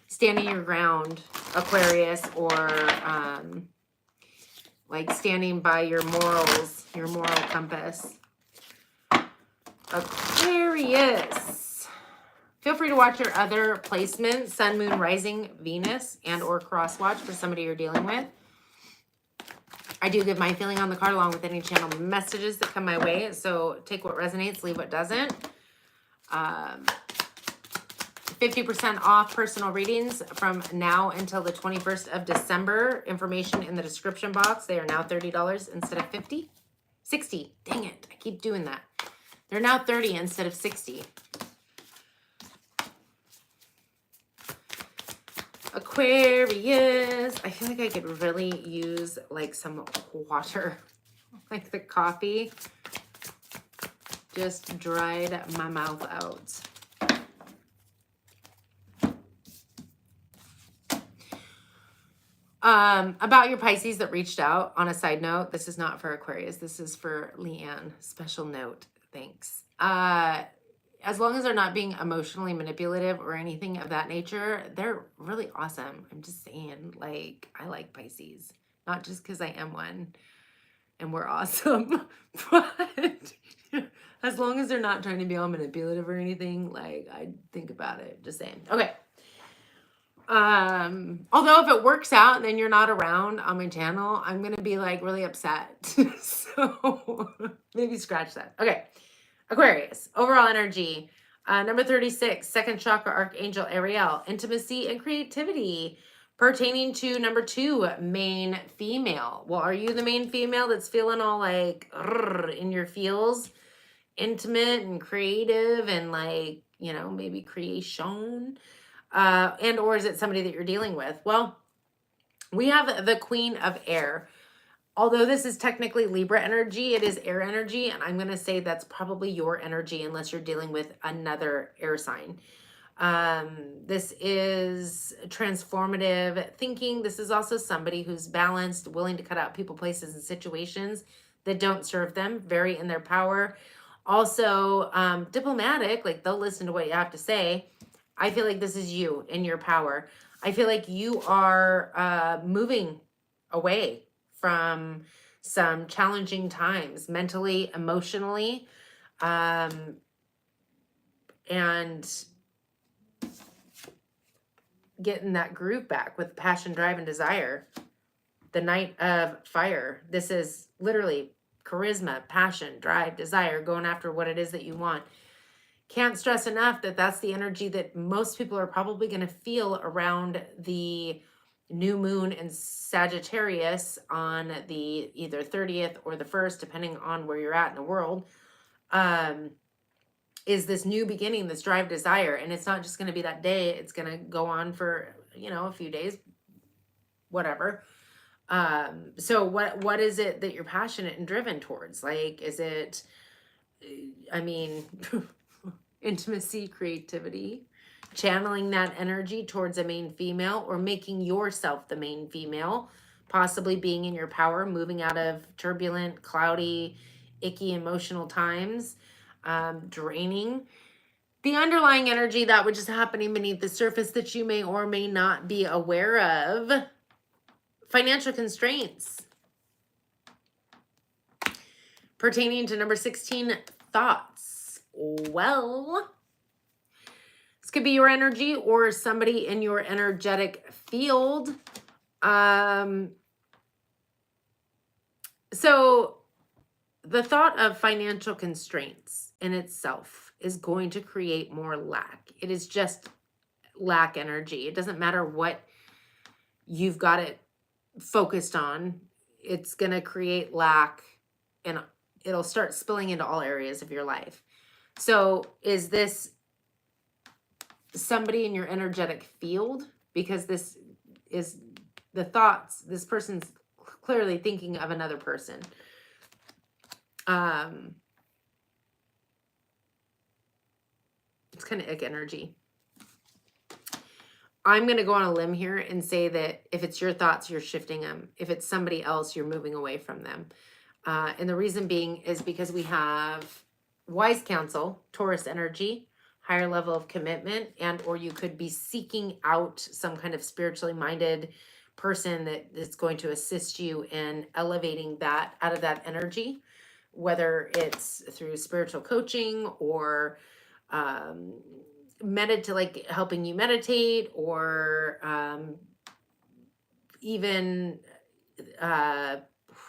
standing your ground, Aquarius, or like standing by your morals, your moral compass. Aquarius. Feel free to watch your other placements, Sun, Moon, Rising, Venus, and or cross watch for somebody you're dealing with. I do give my feeling on the card along with any channel messages that come my way. So take what resonates, leave what doesn't. 50% off personal readings from now until the 21st of December. Information in the description box. They are now $30 instead of $50. 60. Dang it. I keep doing that. They're now 30 instead of 60. Aquarius. I feel like I could really use like some water. Like the coffee just dried my mouth out. About your Pisces that reached out, on a side note, this is not for Aquarius. This is for Leanne. Special note. Thanks. As long as they're not being emotionally manipulative or anything of that nature, they're really awesome. I'm just saying, like, I like Pisces. Not just because I am one and we're awesome, but as long as they're not trying to be all manipulative or anything, like, I think about it. Just saying. Okay. Although if it works out and then you're not around on my channel, I'm going to be like really upset. So maybe scratch that. Okay. Aquarius, overall energy, number 36, second chakra, Archangel Ariel, intimacy and creativity, pertaining to number 2, main female. Well, are you the main female that's feeling all like in your feels, intimate and creative and like, you know, maybe creation? And or is it somebody that you're dealing with? Well, we have the Queen of Air. Although this is technically Libra energy, it is air energy, and I'm going to say that's probably your energy unless you're dealing with another air sign. This is transformative thinking. This is also somebody who's balanced, willing to cut out people, places, and situations that don't serve them, very in their power. Also, diplomatic, like they'll listen to what you have to say. I feel like this is you in your power. I feel like you are moving away from some challenging times, mentally, emotionally, and getting that groove back with passion, drive, and desire. The Knight of Fire. This is literally charisma, passion, drive, desire, going after what it is that you want. Can't stress enough that that's the energy that most people are probably going to feel around the new moon in Sagittarius on the either 30th or the 1st, depending on where you're at in the world. Is this new beginning, this drive, desire. And it's not just going to be that day. It's going to go on for, you know, a few days, whatever. So what is it that you're passionate and driven towards? Like, is it, I mean, intimacy, creativity, channeling that energy towards a main female, or making yourself the main female, possibly being in your power, moving out of turbulent, cloudy, icky, emotional times, draining the underlying energy that which is happening beneath the surface that you may or may not be aware of. Financial constraints. Pertaining to number 16, thoughts. Well, this could be your energy or somebody in your energetic field. So the thought of financial constraints in itself is going to create more lack. It is just lack energy. It doesn't matter what you've got it focused on. It's going to create lack, and it'll start spilling into all areas of your life. So is this somebody in your energetic field? Because this is the thoughts. This person's clearly thinking of another person. It's kind of ick energy. I'm going to go on a limb here and say that if it's your thoughts, you're shifting them. If it's somebody else, you're moving away from them. And the reason being is because we have wise counsel, Taurus energy, higher level of commitment, and or you could be seeking out some kind of spiritually minded person that is going to assist you in elevating that out of that energy, whether it's through spiritual coaching or like helping you meditate, or even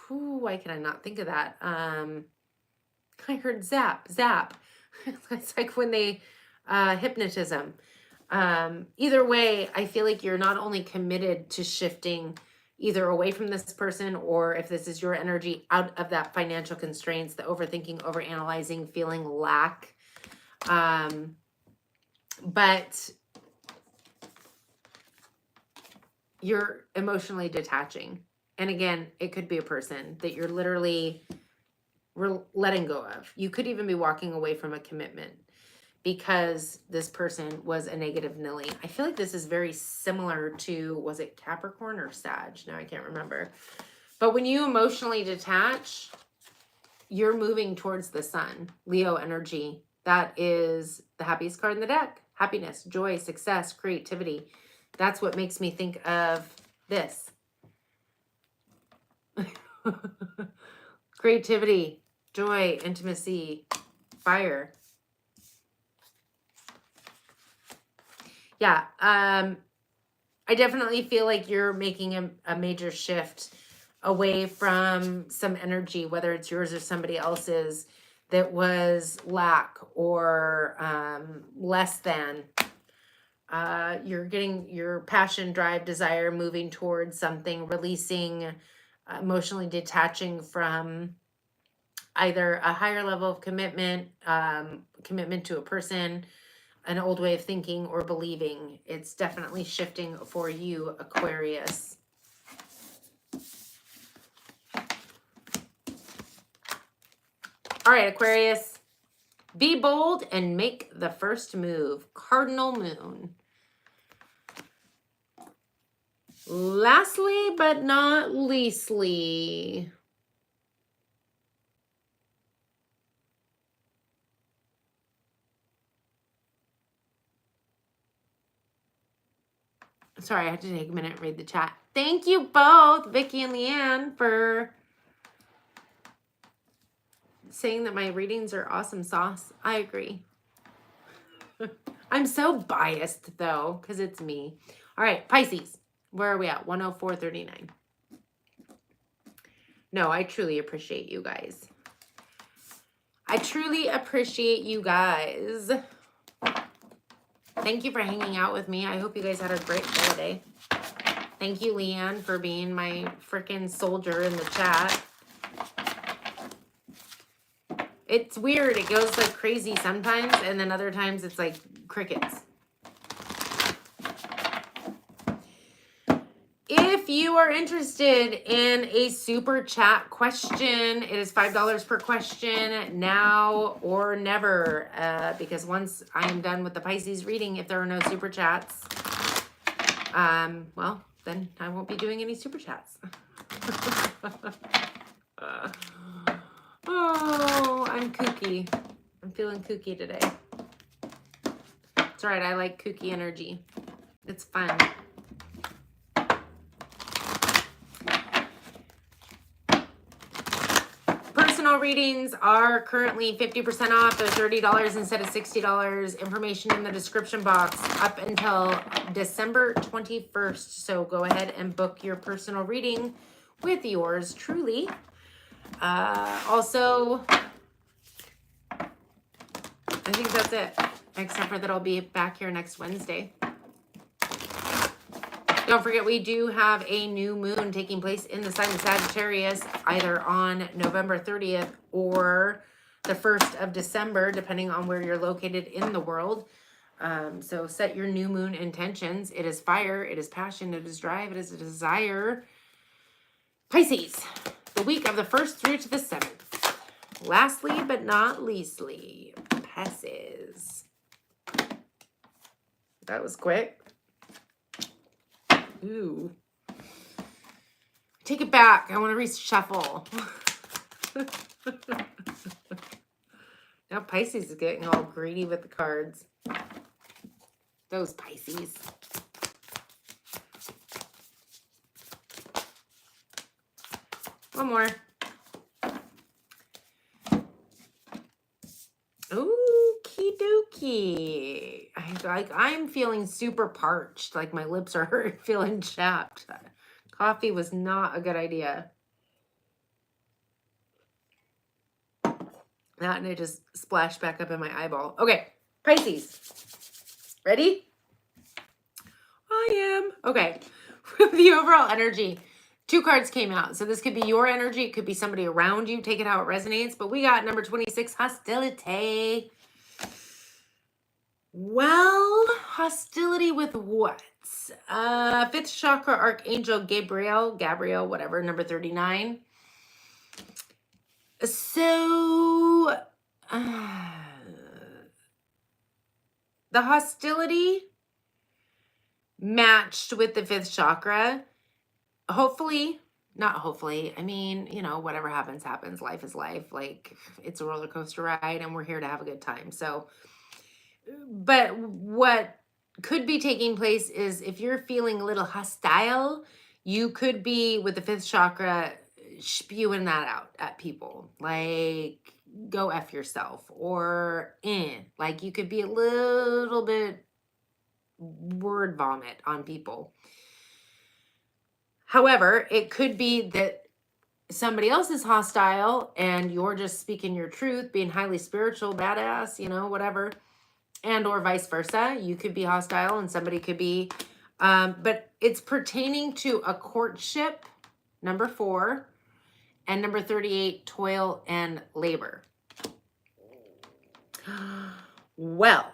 why can I not think of that? I heard zap. It's like when they hypnotism. Either way, I feel like you're not only committed to shifting either away from this person, or if this is your energy, out of that financial constraints, the overthinking, overanalyzing, feeling lack. But you're emotionally detaching. And again, it could be a person that you're literally letting go of. You could even be walking away from a commitment because this person was a negative Nelly. I feel like this is very similar to, was it Capricorn or Sag? No, I can't remember. But when you emotionally detach, you're moving towards the sun. Leo energy. That is the happiest card in the deck. Happiness, joy, success, creativity. That's what makes me think of this. Creativity, joy, intimacy, fire. Yeah, I definitely feel like you're making a major shift away from some energy, whether it's yours or somebody else's, that was lack or less than. You're getting your passion, drive, desire, moving towards something, releasing, emotionally detaching from either a higher level of commitment, commitment to a person, an old way of thinking or believing. It's definitely shifting for you, Aquarius. All right, Aquarius. Be bold and make the first move. Cardinal moon. Lastly, but not leastly, sorry, I had to take a minute and read the chat. Thank you both, Vicky and Leanne, for saying that my readings are awesome sauce. I agree. I'm so biased, though, because it's me. All right, Pisces. Where are we at? 104.39. No, I truly appreciate you guys. I truly appreciate you guys. Thank you for hanging out with me. I hope you guys had a great holiday. Thank you, Leanne, for being my freaking soldier in the chat. It's weird. It goes like crazy sometimes, and then other times it's like crickets. If you are interested in a super chat question, it is $5 per question, now or never. Because once I am done with the Pisces reading, if there are no super chats, well, then I won't be doing any super chats. Oh, I'm kooky. I'm feeling kooky today. It's all right. I like kooky energy. It's fun. Personal readings are currently 50% off. They're $30 instead of $60. Information in the description box up until December 21st. So go ahead and book your personal reading with yours truly. Also, I think that's it. Except for that I'll be back here next Wednesday. Don't forget, we do have a new moon taking place in the sign of Sagittarius, either on November 30th or the 1st of December, depending on where you're located in the world. So set your new moon intentions. It is fire, it is passion, it is drive, it is a desire. Pisces, the week of the 1st through to the 7th. Lastly, but not leastly, passes. That was quick. Ooh. Take it back. I want to reshuffle. Now Pisces is getting all greedy with the cards. Those Pisces. One more. Okie dokie. I'm feeling super parched. Like my lips are feeling chapped. Coffee was not a good idea. That and it just splashed back up in my eyeball. Okay, Pisces. Ready? I am. Okay. The overall energy. 2 cards came out. So this could be your energy. It could be somebody around you. Take it how it resonates. But we got number 26, hostility. Well, hostility with what? 5th chakra archangel Gabriel, whatever, number 39. So, the hostility matched with the 5th chakra. Hopefully, not hopefully. I mean, you know, whatever happens, happens. Life is life. Like, it's a roller coaster ride, and we're here to have a good time. So, but what could be taking place is if you're feeling a little hostile, you could be with the 5th chakra spewing that out at people. Like, go F yourself, or like you could be a little bit word vomit on people. However, it could be that somebody else is hostile and you're just speaking your truth, being highly spiritual, badass, you know, whatever. And or vice versa. You could be hostile and somebody could be, but it's pertaining to a courtship, number 4, and number 38, toil and labor. Well,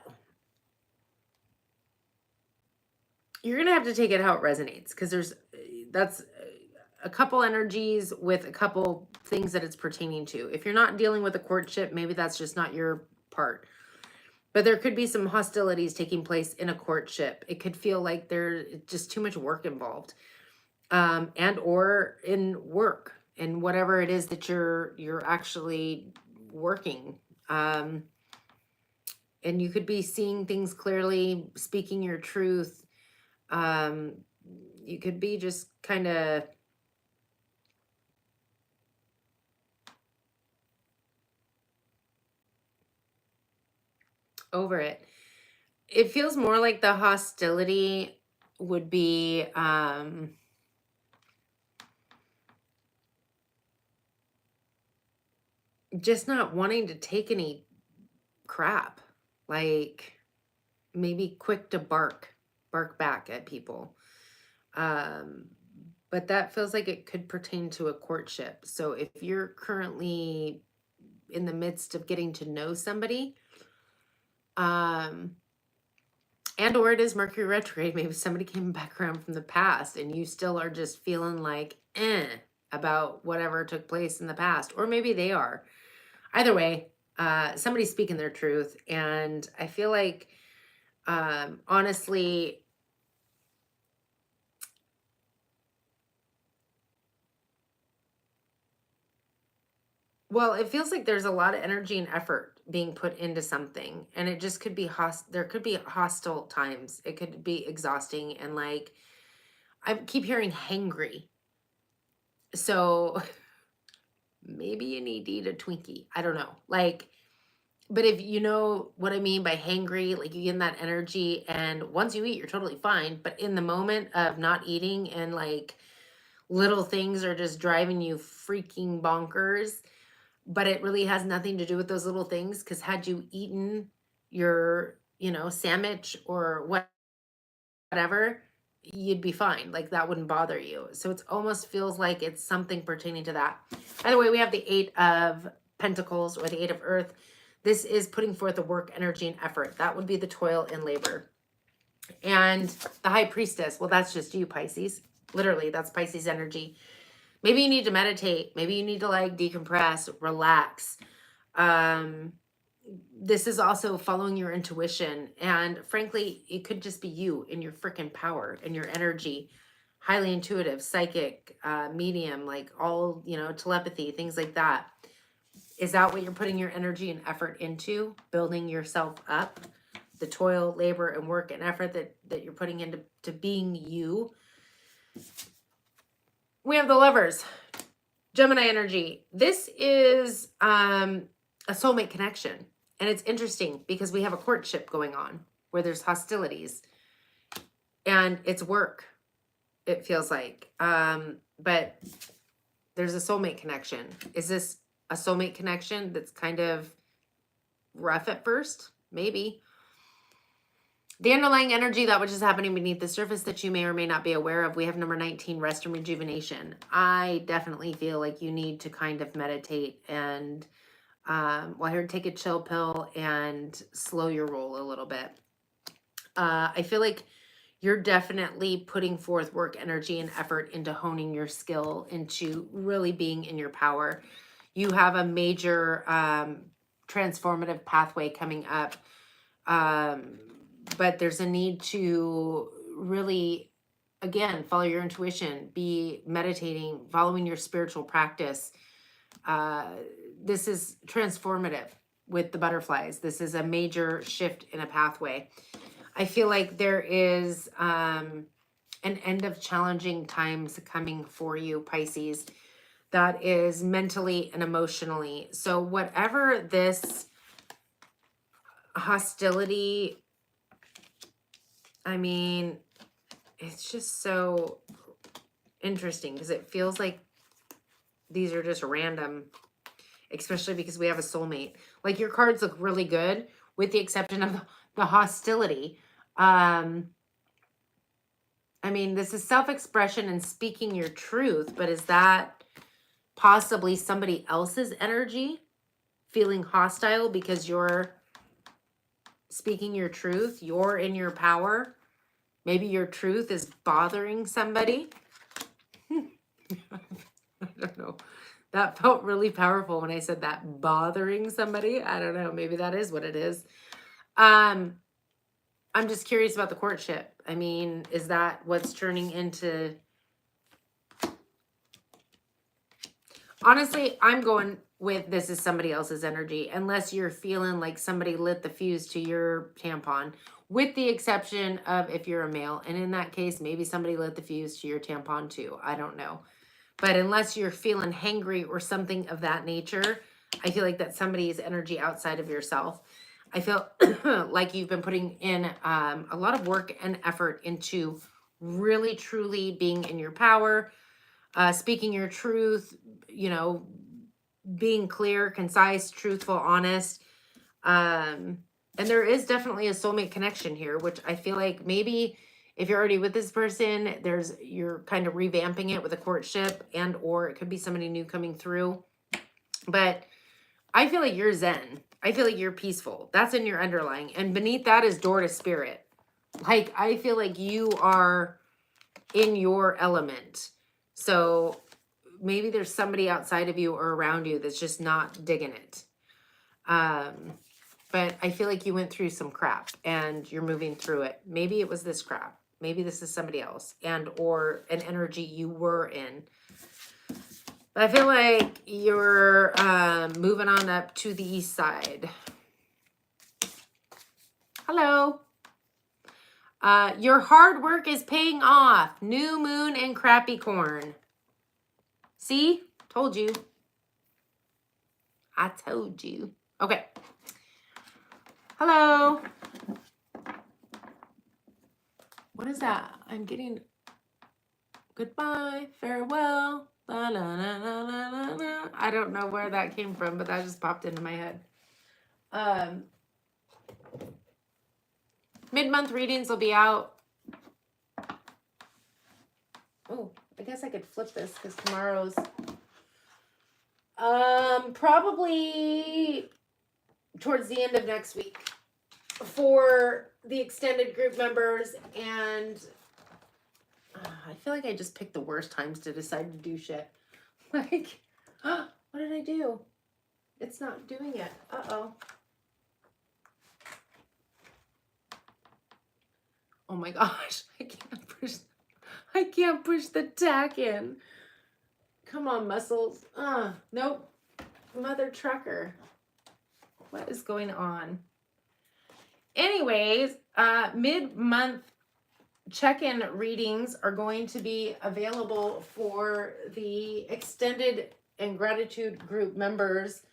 you're going to have to take it how it resonates, because that's a couple energies with a couple things that it's pertaining to. If you're not dealing with a courtship, maybe that's just not your part. But there could be some hostilities taking place in a courtship. It could feel like there's just too much work involved, and or in work, and whatever it is that you're actually working. And you could be seeing things clearly, speaking your truth. You could be just kind of over it. It feels more like the hostility would be just not wanting to take any crap. Like maybe quick to bark back at people. But that feels like it could pertain to a courtship. So if you're currently in the midst of getting to know somebody, and or it is Mercury retrograde, maybe somebody came back around from the past and you still are just feeling like about whatever took place in the past, or maybe they are. Either way, somebody's speaking their truth, and I feel like honestly, well, it feels like there's a lot of energy and effort being put into something, and it just could be there could be hostile times. It could be exhausting, and like I keep hearing hangry. So maybe you need to eat a Twinkie. I don't know. Like, but if you know what I mean by hangry, like you get in that energy, and once you eat, you're totally fine. But in the moment of not eating, and like little things are just driving you freaking bonkers, but it really has nothing to do with those little things, because had you eaten your, sandwich or whatever, you'd be fine. Like that wouldn't bother you. So it almost feels like it's something pertaining to that. By the way, we have the 8 of Pentacles, or the 8 of Earth. This is putting forth the work, energy, and effort. That would be the toil and labor. And the High Priestess, well, that's just you, Pisces. Literally, that's Pisces energy. Maybe you need to meditate. Maybe you need to like decompress, relax. This is also following your intuition. And frankly, it could just be you in your freaking power and your energy. Highly intuitive, psychic, medium, like all, telepathy, things like that. Is that what you're putting your energy and effort into? Building yourself up? The toil, labor, and work and effort that you're putting into being you? We have the Lovers. Gemini energy. This is a soulmate connection. And it's interesting because we have a courtship going on where there's hostilities. And it's work, it feels like. But there's a soulmate connection. Is this a soulmate connection that's kind of rough at first? Maybe. The underlying energy, that which is happening beneath the surface that you may or may not be aware of. We have number 19, rest and rejuvenation. I definitely feel like you need to kind of meditate and, here, take a chill pill and slow your roll a little bit. I feel like you're definitely putting forth work, energy, and effort into honing your skill, into really being in your power. You have a major transformative pathway coming up. But there's a need to really, again, follow your intuition, be meditating, following your spiritual practice. This is transformative with the butterflies. This is a major shift in a pathway. I feel like there is an end of challenging times coming for you, Pisces, that is mentally and emotionally. So whatever this hostility, I mean, it's just so interesting because it feels like these are just random, especially because we have a soulmate. Like your cards look really good with the exception of the hostility. I mean, this is self-expression and speaking your truth, but is that possibly somebody else's energy feeling hostile because you're speaking your truth? You're in your power. Maybe your truth is bothering somebody. I don't know. That felt really powerful when I said that, bothering somebody. I don't know. Maybe that is what it is. I'm just curious about the courtship. I mean, is that what's turning into... Honestly, I'm going with this is somebody else's energy, unless you're feeling like somebody lit the fuse to your tampon, with the exception of if you're a male. And in that case, maybe somebody lit the fuse to your tampon too. I don't know. But unless you're feeling hangry or something of that nature, I feel like that's somebody's energy outside of yourself. I feel like you've been putting in a lot of work and effort into really truly being in your power, speaking your truth, you know, being clear, concise, truthful, honest. And there is definitely a soulmate connection here, which I feel like maybe if you're already with this person, you're kind of revamping it with a courtship, and or it could be somebody new coming through. But I feel like you're zen. I feel like you're peaceful. That's in your underlying. And beneath that is door to spirit. Like, I feel like you are in your element. So maybe there's somebody outside of you or around you that's just not digging it. But I feel like you went through some crap and you're moving through it. Maybe it was this crap. Maybe this is somebody else and or an energy you were in. But I feel like you're moving on up to the east side. Hello. Your hard work is paying off. New moon and Capricorn. See? Told you. I told you. Okay. Hello. What is that? I'm getting goodbye, farewell. La, la, la, la, la, la, la. I don't know where that came from, but that just popped into my head. Mid-month readings will be out. Oh, I guess I could flip this because tomorrow's probably towards the end of next week for the extended group members. And I feel like I just picked the worst times to decide to do shit. Like, what did I do? It's not doing it. Uh-oh. Oh my gosh, I can't push the tack in. Come on, muscles. Nope. Mother trucker. What is going on? Anyways, mid-month check-in readings are going to be available for the extended and gratitude group members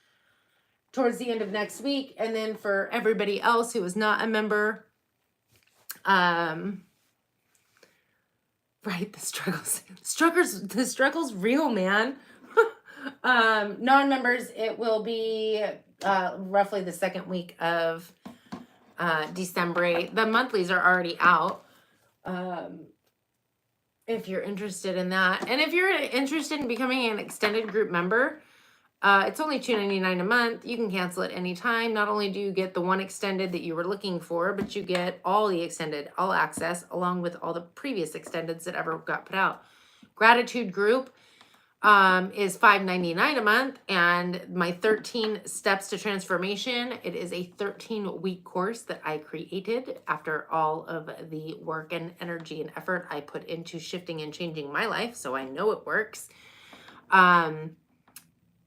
towards the end of next week. And then for everybody else who is not a member, right, the struggle's real, man. Non-members, it will be roughly the second week of December. The monthlies are already out. If you're interested in that, and if you're interested in becoming an extended group member, it's only $2.99 a month. You can cancel it anytime. Not only do you get the one extended that you were looking for, but you get all the extended, all access, along with all the previous extendeds that ever got put out. Gratitude group is $5.99 a month, and my 13 steps to transformation. It is a 13-week course that I created after all of the work and energy and effort I put into shifting and changing my life, so I know it works.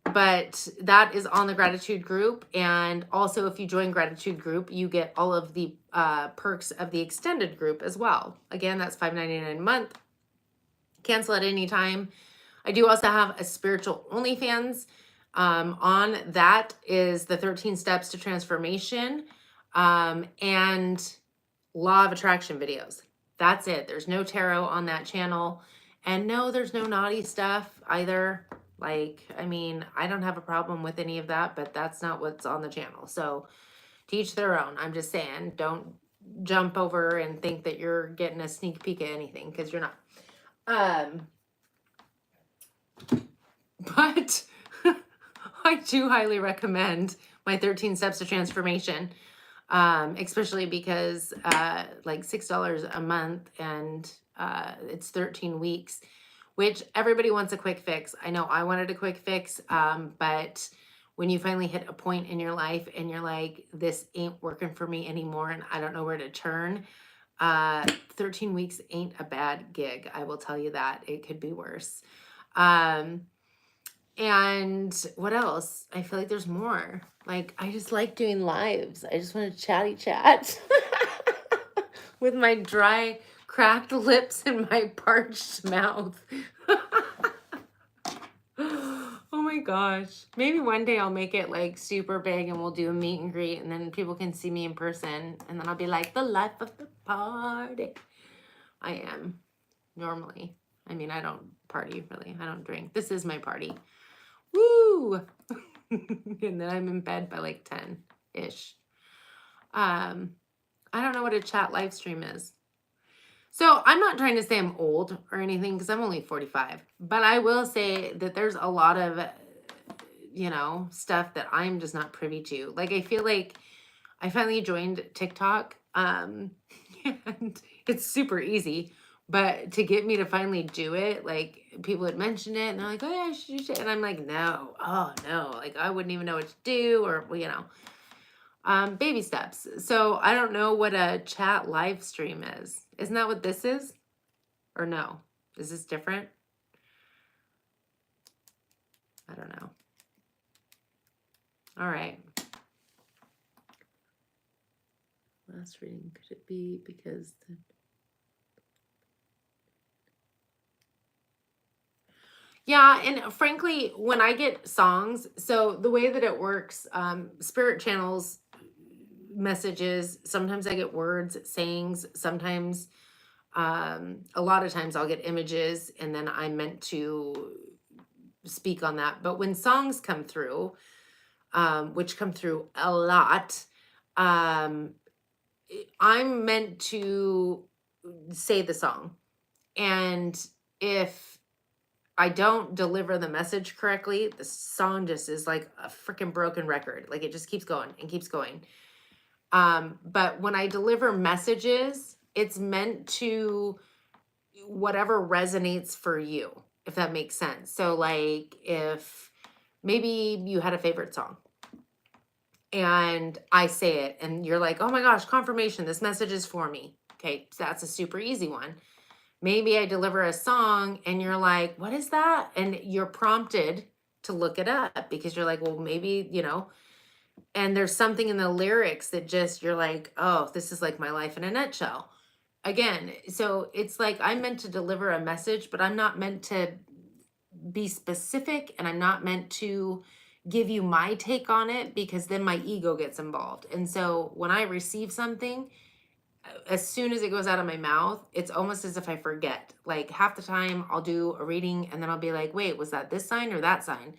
But that is on the gratitude group. And also, if you join gratitude group, you get all of the perks of the extended group as well. Again, that's $5.99 a month. Cancel at any time. I do also have a spiritual OnlyFans. On that is the 13 steps to transformation and law of attraction videos. That's it. There's no tarot on that channel. And no, there's no naughty stuff either. Like, I mean, I don't have a problem with any of that, but that's not what's on the channel. So to each their own. I'm just saying, don't jump over and think that you're getting a sneak peek at anything, because you're not. But I do highly recommend my 13 steps to transformation, especially because like $6 a month, and it's 13 weeks, which everybody wants a quick fix. I know I wanted a quick fix, but when you finally hit a point in your life and you're like, this ain't working for me anymore and I don't know where to turn, 13 weeks ain't a bad gig. I will tell you that. It could be worse. And what else? I feel like there's more. Like, I just like doing lives. I just want to chatty chat with my dry, cracked lips and my parched mouth. Oh my gosh. Maybe one day I'll make it like super big and we'll do a meet and greet, and then people can see me in person, and then I'll be like the life of the party. I am. normally. I mean, I don't party really. I don't drink. This is my party. Woo! And then I'm in bed by like 10-ish. I don't know what a chat live stream is. So I'm not trying to say I'm old or anything because I'm only 45. But I will say that there's a lot of, you know, stuff that I'm just not privy to. Like, I feel like I finally joined TikTok. And it's super easy. But to get me to finally do it, like, people had mentioned it and they're like, oh yeah, you should. And I'm like, no, oh no, like I wouldn't even know what to do, or, well, you know, baby steps. So I don't know what a chat live stream is. Isn't that what this is? Or no? Is this different? I don't know. All right. Last reading, could it be because the... Yeah, and frankly, when I get songs, so the way that it works, spirit channels messages, sometimes I get words, sayings, sometimes, a lot of times I'll get images, and then I'm meant to speak on that. But when songs come through, which come through a lot, I'm meant to say the song. And if I don't deliver the message correctly, the song just is like a freaking broken record. Like, it just keeps going and keeps going. But when I deliver messages, it's meant to whatever resonates for you, if that makes sense. So like, if maybe you had a favorite song and I say it and you're like, oh my gosh, confirmation, this message is for me. Okay, so that's a super easy one. Maybe I deliver a song and you're like, what is that? And you're prompted to look it up because you're like, well, maybe, you know, and there's something in the lyrics that just, you're like, oh, this is like my life in a nutshell. Again, so it's like I'm meant to deliver a message, but I'm not meant to be specific, and I'm not meant to give you my take on it because then my ego gets involved. And so when I receive something, as soon as it goes out of my mouth, it's almost as if I forget. Like, half the time I'll do a reading and then I'll be like, wait, was that this sign or that sign?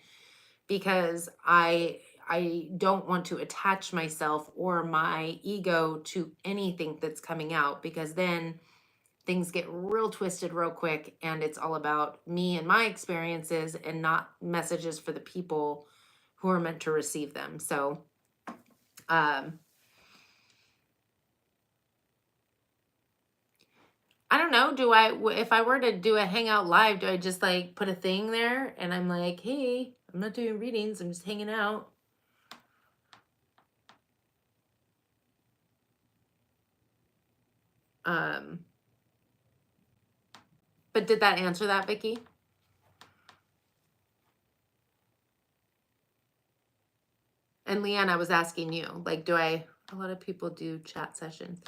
Because I don't want to attach myself or my ego to anything that's coming out, because then things get real twisted real quick and it's all about me and my experiences and not messages for the people who are meant to receive them. So, I don't know. If I were to do a hangout live, do I just like put a thing there and I'm like, hey, I'm not doing readings, I'm just hanging out. But did that answer that, Vicky? And Leanne, I was asking you, like, a lot of people do chat sessions,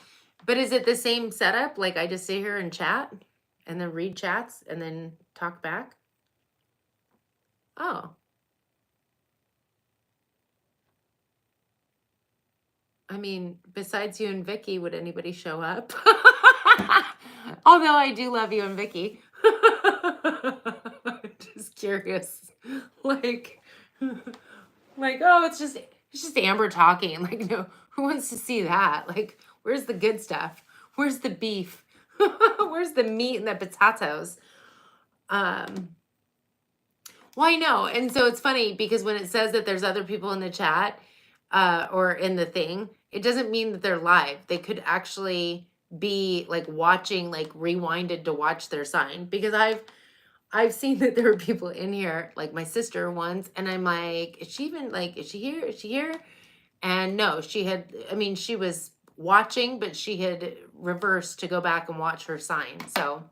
but is it the same setup? Like, I just sit here and chat and then read chats and then talk back? Oh. I mean, besides you and Vicky, would anybody show up? Although I do love you and Vicky. Just curious. Like, oh, it's just Amber talking. Like, no, who wants to see that? Like, where's the good stuff? Where's the beef? Where's the meat and the potatoes? Well, I know. And so it's funny because when it says that there's other people in the chat, or in the thing, it doesn't mean that they're live. They could actually be like watching, like rewinded to watch their sign, because I've seen that there are people in here, like my sister once, and I'm like, is she even like, is she here? Is she here? And no, she was watching, but she had reversed to go back and watch her sign. So,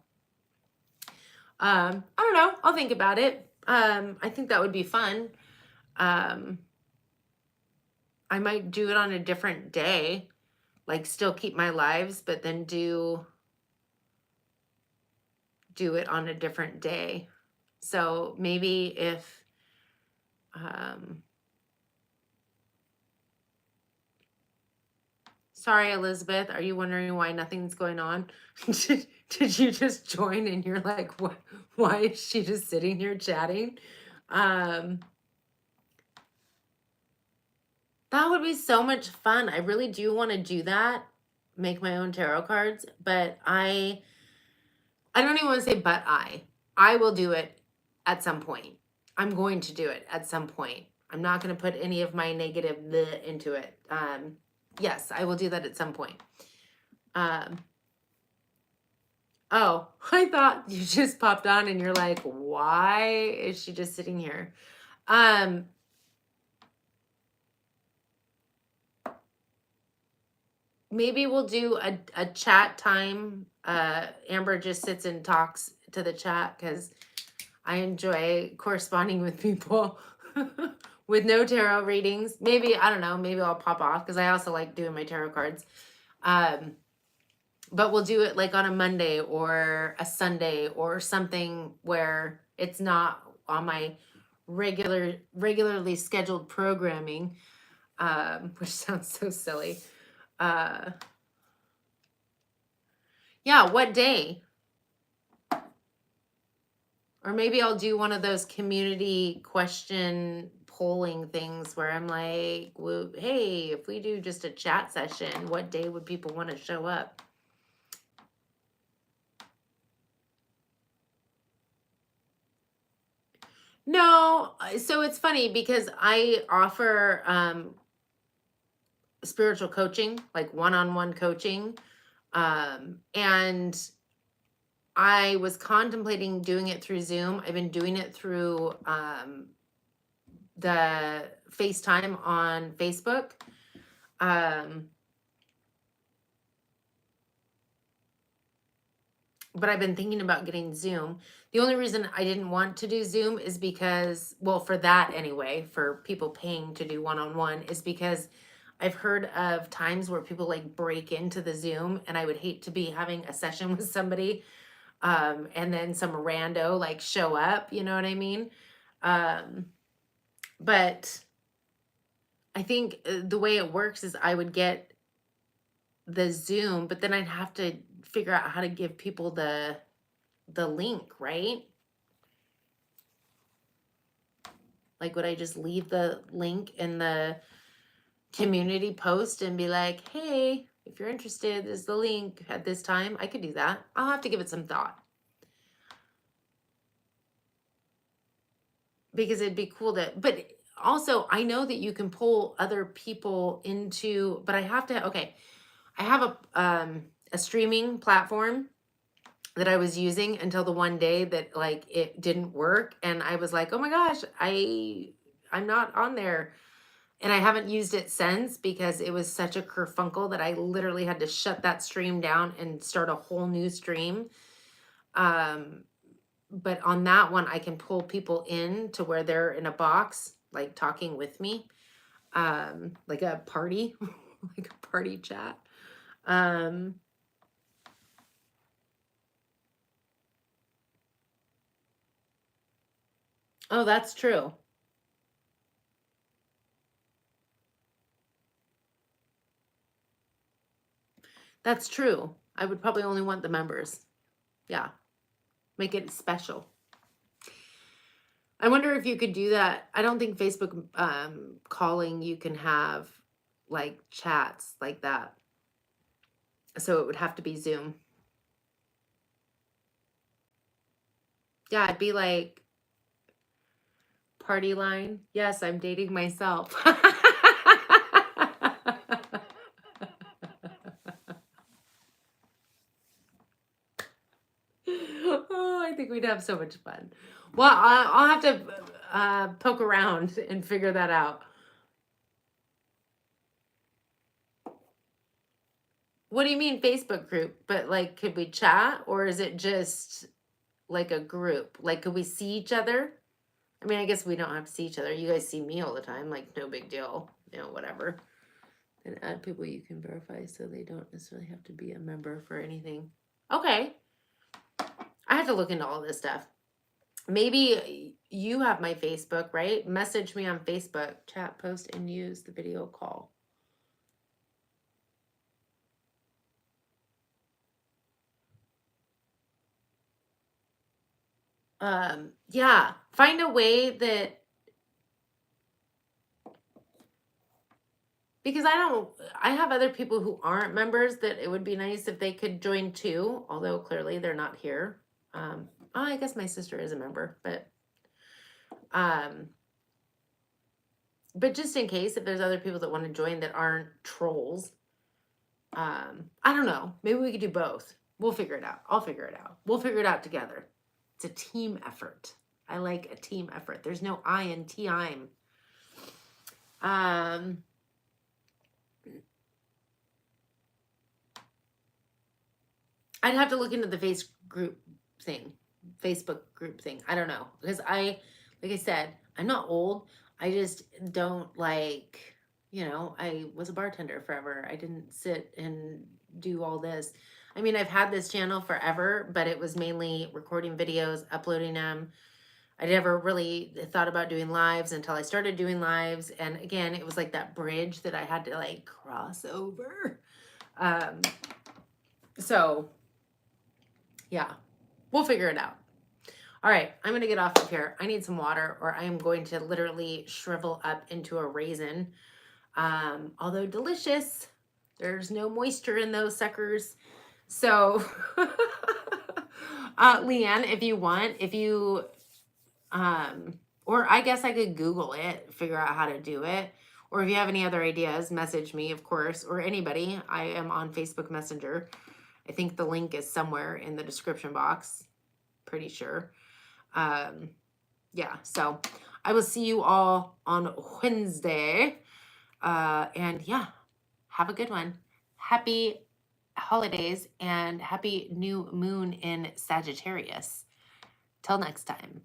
I don't know. I'll think about it. I think that would be fun. I might do it on a different day, like still keep my lives, but then do it on a different day. So maybe if, Sorry, Elizabeth. Are you wondering why nothing's going on? Did you just join and you're like, what? Why is she just sitting here chatting? That would be so much fun. I really do want to do that. Make my own tarot cards, but I don't even want to say but I will do it at some point. I'm going to do it at some point. I'm not going to put any of my negative bleh into it. Yes, I will do that at some point. Oh, I thought you just popped on and you're like, why is she just sitting here? Maybe we'll do a chat time. Amber just sits and talks to the chat because I enjoy corresponding with people with no tarot readings. Maybe, I don't know, maybe I'll pop off because I also like doing my tarot cards. But we'll do it like on a Monday or a Sunday or something where it's not on my regularly scheduled programming, which sounds so silly. Yeah, what day? Or maybe I'll do one of those community question polling things where I'm like, well, hey, if we do just a chat session, what day would people want to show up? No, so it's funny because I offer spiritual coaching, like one-on-one coaching. And I was contemplating doing it through Zoom. I've been doing it through the FaceTime on Facebook. But I've been thinking about getting Zoom. The only reason I didn't want to do Zoom is because, well, for that anyway, for people paying to do one-on-one, is because I've heard of times where people like break into the Zoom, and I would hate to be having a session with somebody and then some rando like show up, you know what I mean? But I think the way it works is I would get the Zoom, but then I'd have to figure out how to give people the link, right? Like, would I just leave the link in the community post and be like, hey, if you're interested, there's the link at this time? I could do that. I'll have to give it some thought. Because it'd be cool to, but also I know that you can pull other people into, but I have to, okay, I have a streaming platform that I was using until the one day that like it didn't work, and I was like, oh my gosh, I'm not on there, and I haven't used it since because it was such a kerfunkel that I literally had to shut that stream down and start a whole new stream. But on that one, I can pull people in to where they're in a box, like talking with me, like a party, like a party chat. Oh, that's true. That's true. I would probably only want the members. Yeah. Make it special. I wonder if you could do that. I don't think Facebook calling you can have like chats like that. So it would have to be Zoom. Yeah, it'd be like party line. Yes, I'm dating myself. Oh, I think we'd have so much fun. Well, I'll have to poke around and figure that out. What do you mean Facebook group? But like, could we chat, or is it just like a group? Like, could we see each other? I mean, I guess we don't have to see each other. You guys see me all the time. Like, no big deal. You know, whatever. And add people you can verify so they don't necessarily have to be a member for anything. Okay. I have to look into all this stuff. Maybe you have my Facebook, right? Message me on Facebook, chat, post, and use the video call. Yeah, find a way that, because I have other people who aren't members that it would be nice if they could join too, although clearly they're not here. I guess my sister is a member, um, but just in case, if there's other people that want to join that aren't trolls, I don't know. Maybe we could do both. We'll figure it out. I'll figure it out. We'll figure it out together. It's a team effort. I like a team effort. There's no I in time. I'd have to look into the Facebook group thing. I don't know. Because like I said, I'm not old. I just don't like, I was a bartender forever. I didn't sit and do all this. I mean, I've had this channel forever, but it was mainly recording videos, uploading them. I never really thought about doing lives until I started doing lives. And again, it was like that bridge that I had to like cross over. So yeah, we'll figure it out. All right, I'm going to get off of here. I need some water or I am going to literally shrivel up into a raisin. Although delicious, there's no moisture in those suckers. So, Leanne, if you want, or I guess I could Google it, figure out how to do it. Or if you have any other ideas, message me, of course, or anybody. I am on Facebook Messenger. I think the link is somewhere in the description box. Pretty sure. Yeah, so I will see you all on Wednesday. And yeah, have a good one. Happy holidays and happy new moon in Sagittarius. Till next time.